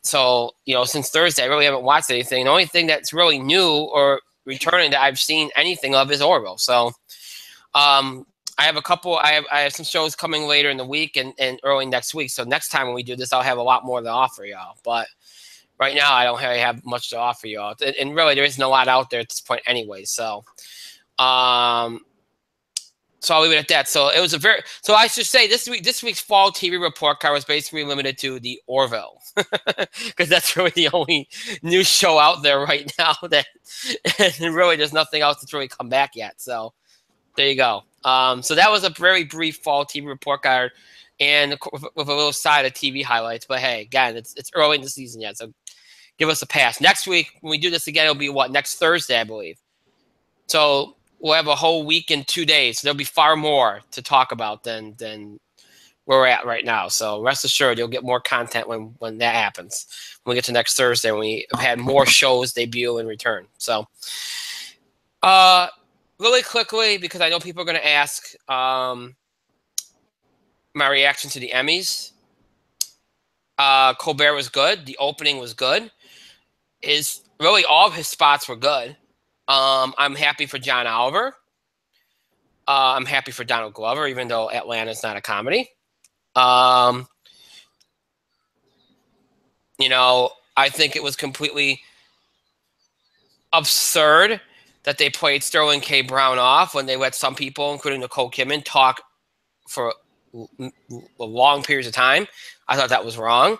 Speaker 1: So, since Thursday, I really haven't watched anything. The only thing that's really new or returning that I've seen anything of is Orville. So, I have some shows coming later in the week and early next week. So next time when we do this, I'll have a lot more to offer y'all. But right now, I don't really have much to offer y'all. And really, there isn't a lot out there at this point anyway. So, so I'll leave it at that. So it was so I should say this week's fall TV report card was basically limited to the Orville, because that's really the only new show out there right now and really there's nothing else that's really come back yet. So there you go. So that was a very brief fall TV report card, and with a little side of TV highlights. But hey, again, it's early in the season yet, so give us a pass. Next week when we do this again, it'll be next Thursday, I believe. So we'll have a whole week and 2 days. So there'll be far more to talk about than where we're at right now. So rest assured, you'll get more content when that happens. When we get to next Thursday, when we have had more shows debut and return. So, really quickly, because I know people are going to ask my reaction to the Emmys. Colbert was good. The opening was good. Really all of his spots were good. I'm happy for John Oliver. I'm happy for Donald Glover, even though Atlanta's not a comedy. I think it was completely absurd that they played Sterling K. Brown off when they let some people, including Nicole Kidman, talk for long periods of time. I thought that was wrong.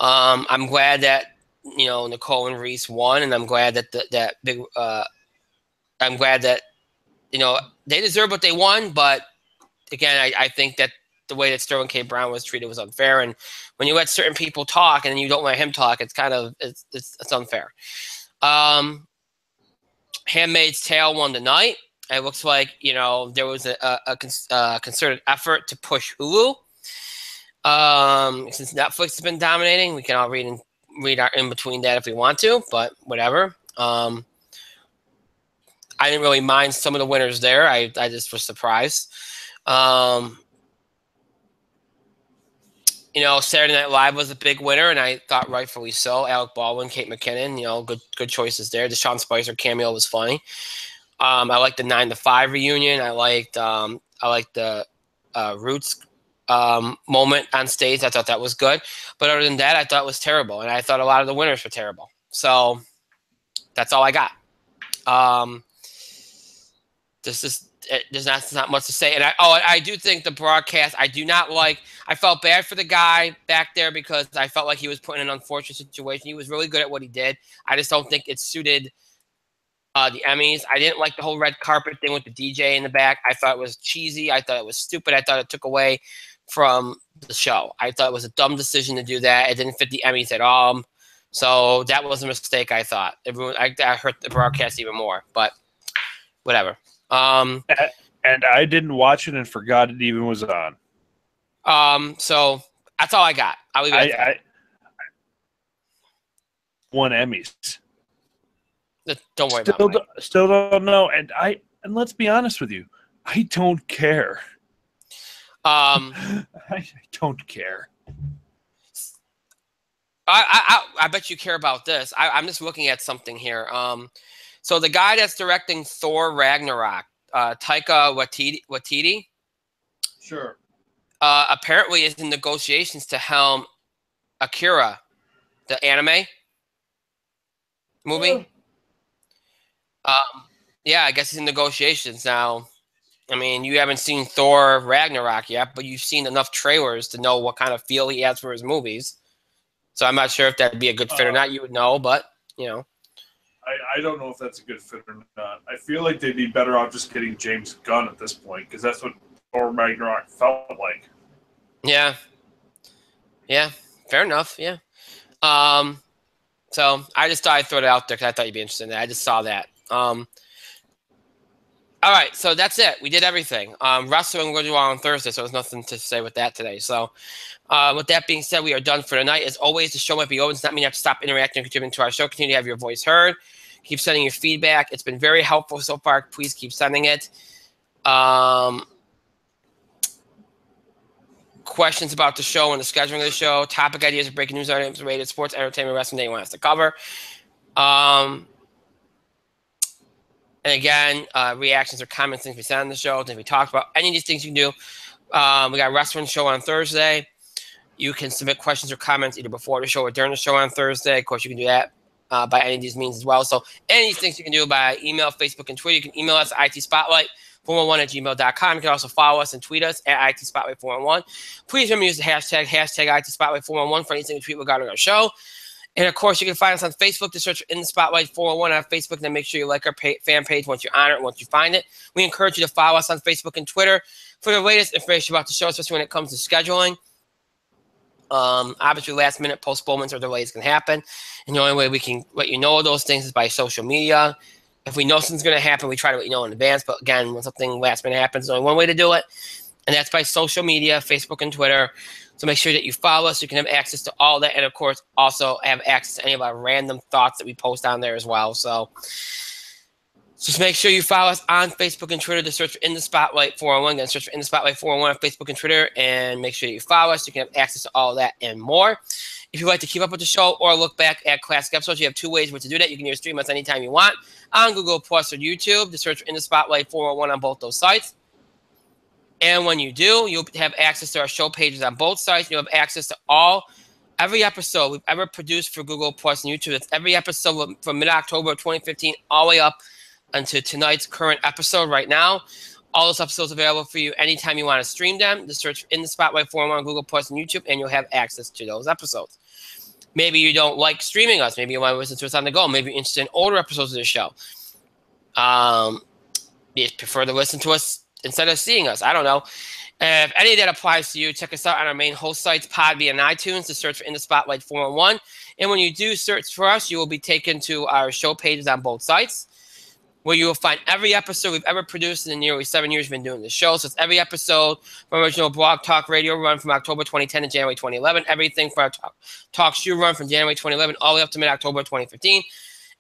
Speaker 1: I'm glad that Nicole and Reese won, and I'm glad that I'm glad that they deserve what they won, but again, I think that the way that Sterling K. Brown was treated was unfair. And when you let certain people talk and then you don't let him talk, it's kind of it's unfair. Handmaid's Tale won tonight. It looks like there was a concerted effort to push Hulu. Since Netflix has been dominating, we can all read our in between that if we want to, but whatever. I didn't really mind some of the winners there. I just was surprised. Saturday Night Live was a big winner, and I thought rightfully so. Alec Baldwin, Kate McKinnon, good choices there. The Sean Spicer cameo was funny. I liked the 9 to 5 reunion. I liked the Roots moment on stage. I thought that was good. But other than that, I thought it was terrible, and I thought a lot of the winners were terrible. So that's all I got. There's not much to say. And I do think the broadcast, I do not like. I felt bad for the guy back there because I felt like he was put in an unfortunate situation. He was really good at what he did. I just don't think it suited the Emmys. I didn't like the whole red carpet thing with the DJ in the back. I thought it was cheesy. I thought it was stupid. I thought it took away from the show. I thought it was a dumb decision to do that. It didn't fit the Emmys at all. So that was a mistake, I thought. I hurt the broadcast even more, but whatever.
Speaker 2: And I didn't watch it and forgot it even was on.
Speaker 1: So that's all I got. I'll leave it at that.
Speaker 2: Won Emmys.
Speaker 1: Don't worry about it.
Speaker 2: Still don't know. And let's be honest with you, I don't care.
Speaker 1: I
Speaker 2: don't care.
Speaker 1: I bet you care about this. I'm just looking at something here. So the guy that's directing Thor Ragnarok, Taika Waititi,
Speaker 2: sure,
Speaker 1: apparently is in negotiations to helm Akira, the anime movie. Yeah, I guess he's in negotiations now. I mean, you haven't seen Thor Ragnarok yet, but you've seen enough trailers to know what kind of feel he has for his movies. So I'm not sure if that'd be a good fit or not. You would know, but
Speaker 2: I don't know if that's a good fit or not. I feel like they'd be better off just getting James Gunn at this point because that's what Thor Ragnarok felt like.
Speaker 1: Yeah. Yeah. Fair enough. Yeah. So I just thought I'd throw it out there because I thought you'd be interested in that. I just saw that. All right, so that's it. We did everything. Wrestling we're going to do on Thursday, so there's nothing to say with that today. So with that being said, we are done for tonight. As always, the show might be over. It's not mean you have to stop interacting and contributing to our show. Continue to have your voice heard. Keep sending your feedback. It's been very helpful so far. Please keep sending it. Questions about the show and the scheduling of the show, topic ideas, breaking news items, rated sports, entertainment, wrestling that you want us to cover. And again, reactions or comments, things we said on the show, things we talked about, any of these things you can do. We got a wrestling show on Thursday. You can submit questions or comments either before the show or during the show on Thursday. Of course, you can do that by any of these means as well. So any of these things you can do by email, Facebook, and Twitter. You can email us at itspotlight411@gmail.com. You can also follow us and tweet us at itspotlight411. Please remember to use the hashtag itspotlight411 for anything to tweet regarding our show. And, of course, you can find us on Facebook. To search In the Spotlight 401 on Facebook. And then make sure you like our fan page once you're on it, once you find it. We encourage you to follow us on Facebook and Twitter for the latest information about the show, especially when it comes to scheduling. Obviously, last-minute postponements or delays can happen. And the only way we can let you know those things is by social media. If we know something's going to happen, we try to let you know in advance. But, again, when something last-minute happens, there's only one way to do it. And that's by social media, Facebook and Twitter. So make sure that you follow us so you can have access to all that. And, of course, also have access to any of our random thoughts that we post on there as well. So just make sure you follow us on Facebook and Twitter to search for In the Spotlight 401. Then search for In the Spotlight 401 on Facebook and Twitter. And make sure that you follow us so you can have access to all that and more. If you'd like to keep up with the show or look back at classic episodes, you have two ways to do that. You can either stream us anytime you want on Google Plus or YouTube. To search for In the Spotlight 401 on both those sites. And when you do, you'll have access to our show pages on both sites. You'll have access to every episode we've ever produced for Google Plus and YouTube. It's every episode from mid-October of 2015 all the way up until tonight's current episode right now. All those episodes available for you anytime you want to stream them. Just search In the Spotlight 401 on Google Plus and YouTube, and you'll have access to those episodes. Maybe you don't like streaming us. Maybe you want to listen to us on the go. Maybe you're interested in older episodes of the show. You prefer to listen to us instead of seeing us. I don't know. If any of that applies to you, check us out on our main host sites, Podbean and iTunes, to search for In the Spotlight 411. And when you do search for us, you will be taken to our show pages on both sites, where you will find every episode we've ever produced in the nearly 7 years we've been doing the show. So it's every episode from original Blog Talk Radio run from October 2010 to January 2011, everything from our Talk Shoe run from January 2011 all the way up to mid-October 2015.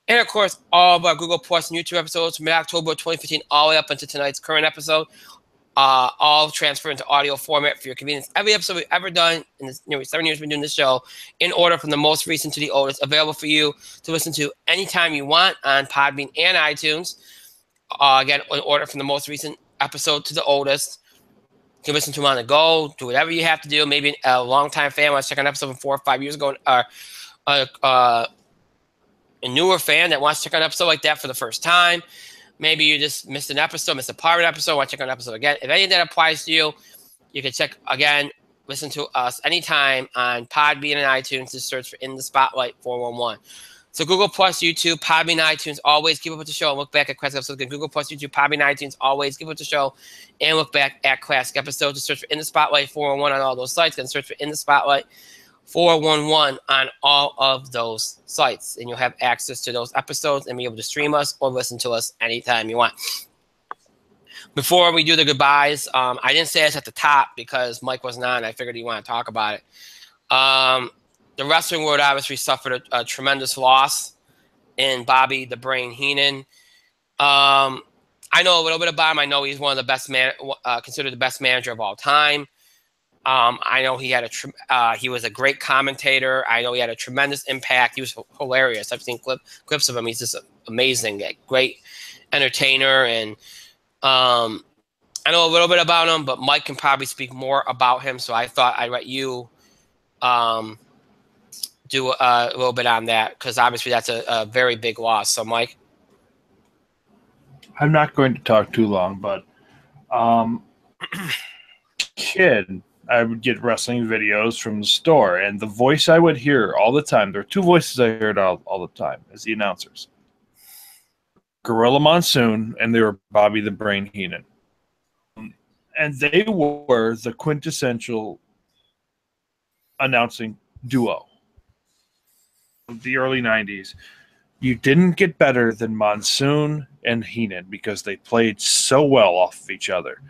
Speaker 1: And, of course, all of our Google Plus and YouTube episodes from mid-October 2015 all the way up into tonight's current episode, all transfer into audio format for your convenience. Every episode we've ever done in the nearly 7 years we've been doing this show, in order from the most recent to the oldest, available for you to listen to anytime you want on Podbean and iTunes. Again, in order from the most recent episode to the oldest. You can listen to them on the go, do whatever you have to do. Maybe a long-time fan wants to check an episode from 4 or 5 years ago, or a newer fan that wants to check out an episode like that for the first time. Maybe you just missed an episode, missed a part of an episode, want to check out an episode again. If any of that applies to you, you can check again, listen to us anytime on Podbean and iTunes. Just search for In the Spotlight 411. So Google Plus, YouTube, Podbean, iTunes, always keep up with the show and look back at classic episodes. Again, Google Plus, YouTube, Podbean, iTunes, always keep up with the show and look back at classic episodes. Just search for In the Spotlight 411 on all those sites, and search for In the Spotlight 411 on all of those sites, and you'll have access to those episodes and be able to stream us or listen to us anytime you want. Before we do the goodbyes, I didn't say this at the top because Mike wasn't on. I figured he wanted to talk about it. The wrestling world obviously suffered a tremendous loss in Bobby the Brain Heenan. I know a little bit about him. I know he's one of the best considered the best manager of all time. I know he had he was a great commentator. I know he had a tremendous impact. He was hilarious. I've seen clips of him. He's just amazing, great entertainer. And I know a little bit about him, but Mike can probably speak more about him. So I thought I'd let you do a little bit on that, because obviously that's a very big loss. So, Mike?
Speaker 2: I'm not going to talk too long, but kid, I would get wrestling videos from the store, and the voice I would hear all the time, there are two voices I heard all the time as the announcers. Gorilla Monsoon, and they were Bobby the Brain Heenan. And they were the quintessential announcing duo of the early 90s. You didn't get better than Monsoon and Heenan because they played so well off of each other.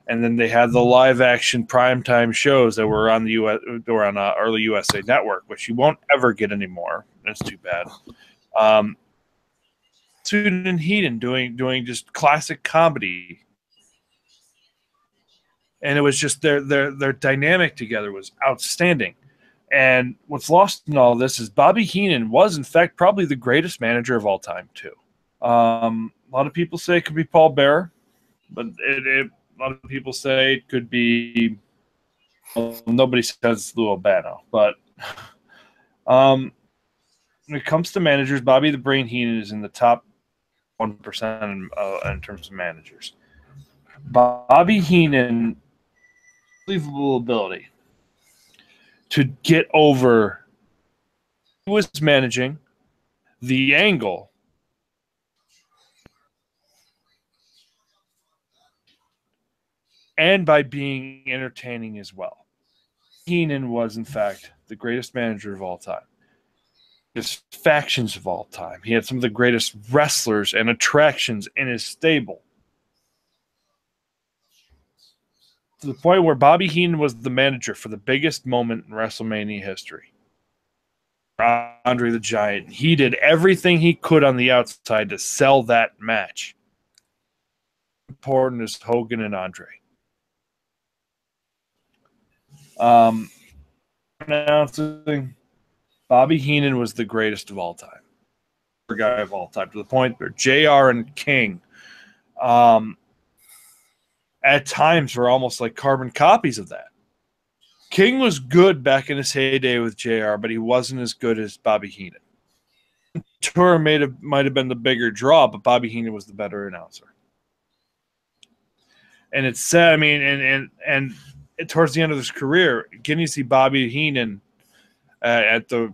Speaker 2: And then they had the live-action primetime shows that were on the early USA Network, which you won't ever get anymore. That's too bad. Monsoon and Heenan doing just classic comedy, and it was just their dynamic together was outstanding. And what's lost in all this is Bobby Heenan was, in fact, probably the greatest manager of all time, too. A lot of people say it could be Paul Bearer, but a lot of people say it could be nobody says Lou Albano. But when it comes to managers, Bobby the Brain Heenan is in the top 1% in terms of managers. Bobby Heenan, unbelievable ability to get over who was managing, the angle, and by being entertaining as well. Heenan was, in fact, the greatest manager of all time. His factions of all time. He had some of the greatest wrestlers and attractions in his stable. To the point where Bobby Heenan was the manager for the biggest moment in WrestleMania history. Andre the Giant. He did everything he could on the outside to sell that match. Important as Hogan and Andre. Announcing, Bobby Heenan was the greatest of all time. Guy of all time, to the point where JR and King at times were almost like carbon copies of that. King was good back in his heyday with JR, but he wasn't as good as Bobby Heenan. Tour might have been the bigger draw, but Bobby Heenan was the better announcer. And it's sad, I mean, and towards the end of his career, getting to see Bobby Heenan at the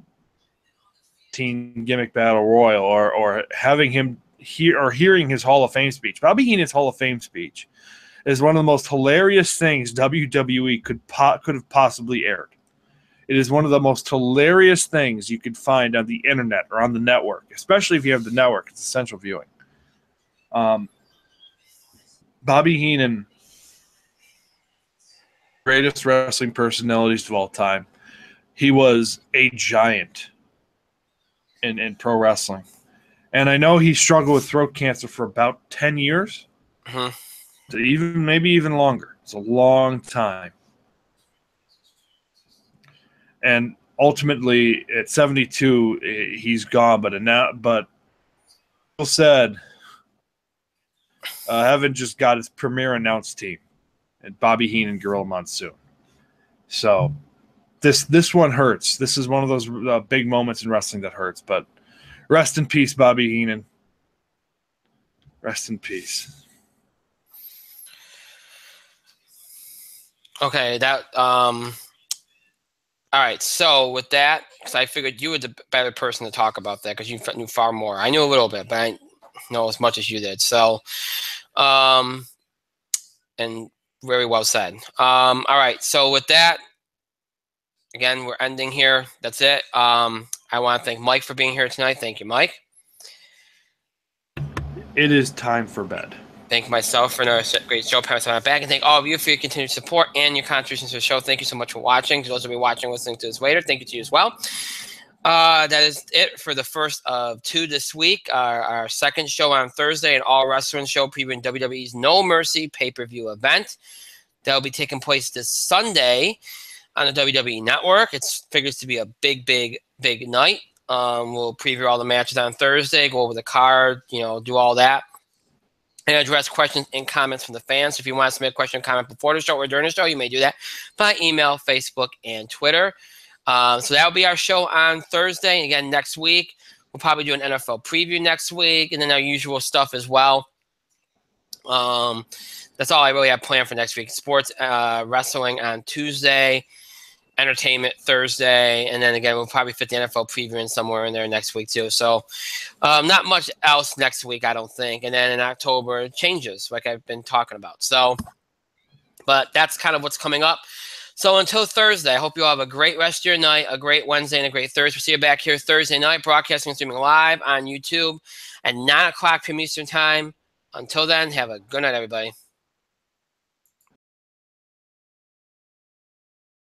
Speaker 2: Teen Gimmick Battle Royal, or having him hearing his Hall of Fame speech. Bobby Heenan's Hall of Fame speech It is one of the most hilarious things WWE could have possibly aired. It is one of the most hilarious things you could find on the internet or on the network, especially if you have the network. It's essential viewing. Bobby Heenan, greatest wrestling personalities of all time. He was a giant in pro wrestling. And I know he struggled with throat cancer for about 10 years. Maybe even longer. It's a long time. And ultimately, at 72, he's gone. But people said Heaven just got his premier announced team, and Bobby Heenan, Gorilla Monsoon. So this one hurts. This is one of those big moments in wrestling that hurts. But rest in peace, Bobby Heenan. Rest in peace.
Speaker 1: Okay, all right, so with that, because I figured you were the better person to talk about that because you knew far more. I knew a little bit, but I didn't know as much as you did. So, and very well said. All right, so with that, again, we're ending here. That's it. I want to thank Mike for being here tonight. Thank you, Mike.
Speaker 2: It is time for bed.
Speaker 1: Thank myself for another great show, Parents on my back, and thank all of you for your continued support and your contributions to the show. Thank you so much for watching. To those of you watching, listening to this later, thank you to you as well. That is it for the first of 2 this week. Our second show on Thursday, an all-wrestling show previewing WWE's No Mercy pay-per-view event. That will be taking place this Sunday on the WWE Network. It figures to be a big, big, big night. We'll preview all the matches on Thursday, go over the card, do all that, and address questions and comments from the fans. So if you want to submit a question or comment before the show or during the show, you may do that by email, Facebook, and Twitter. So that will be our show on Thursday. And again, next week, we'll probably do an NFL preview next week, and then our usual stuff as well. That's all I really have planned for next week. Sports, wrestling on Tuesday, entertainment Thursday, and then again, we'll probably fit the NFL preview in somewhere in there next week too. So not much else next week, I don't think. And then in October, it changes like I've been talking about. So, but that's kind of what's coming up. So until Thursday, I hope you all have a great rest of your night, a great Wednesday, and a great Thursday. We'll see you back here Thursday night, broadcasting and streaming live on YouTube at 9 o'clock p.m. Eastern Time. Until then, have a good night, everybody.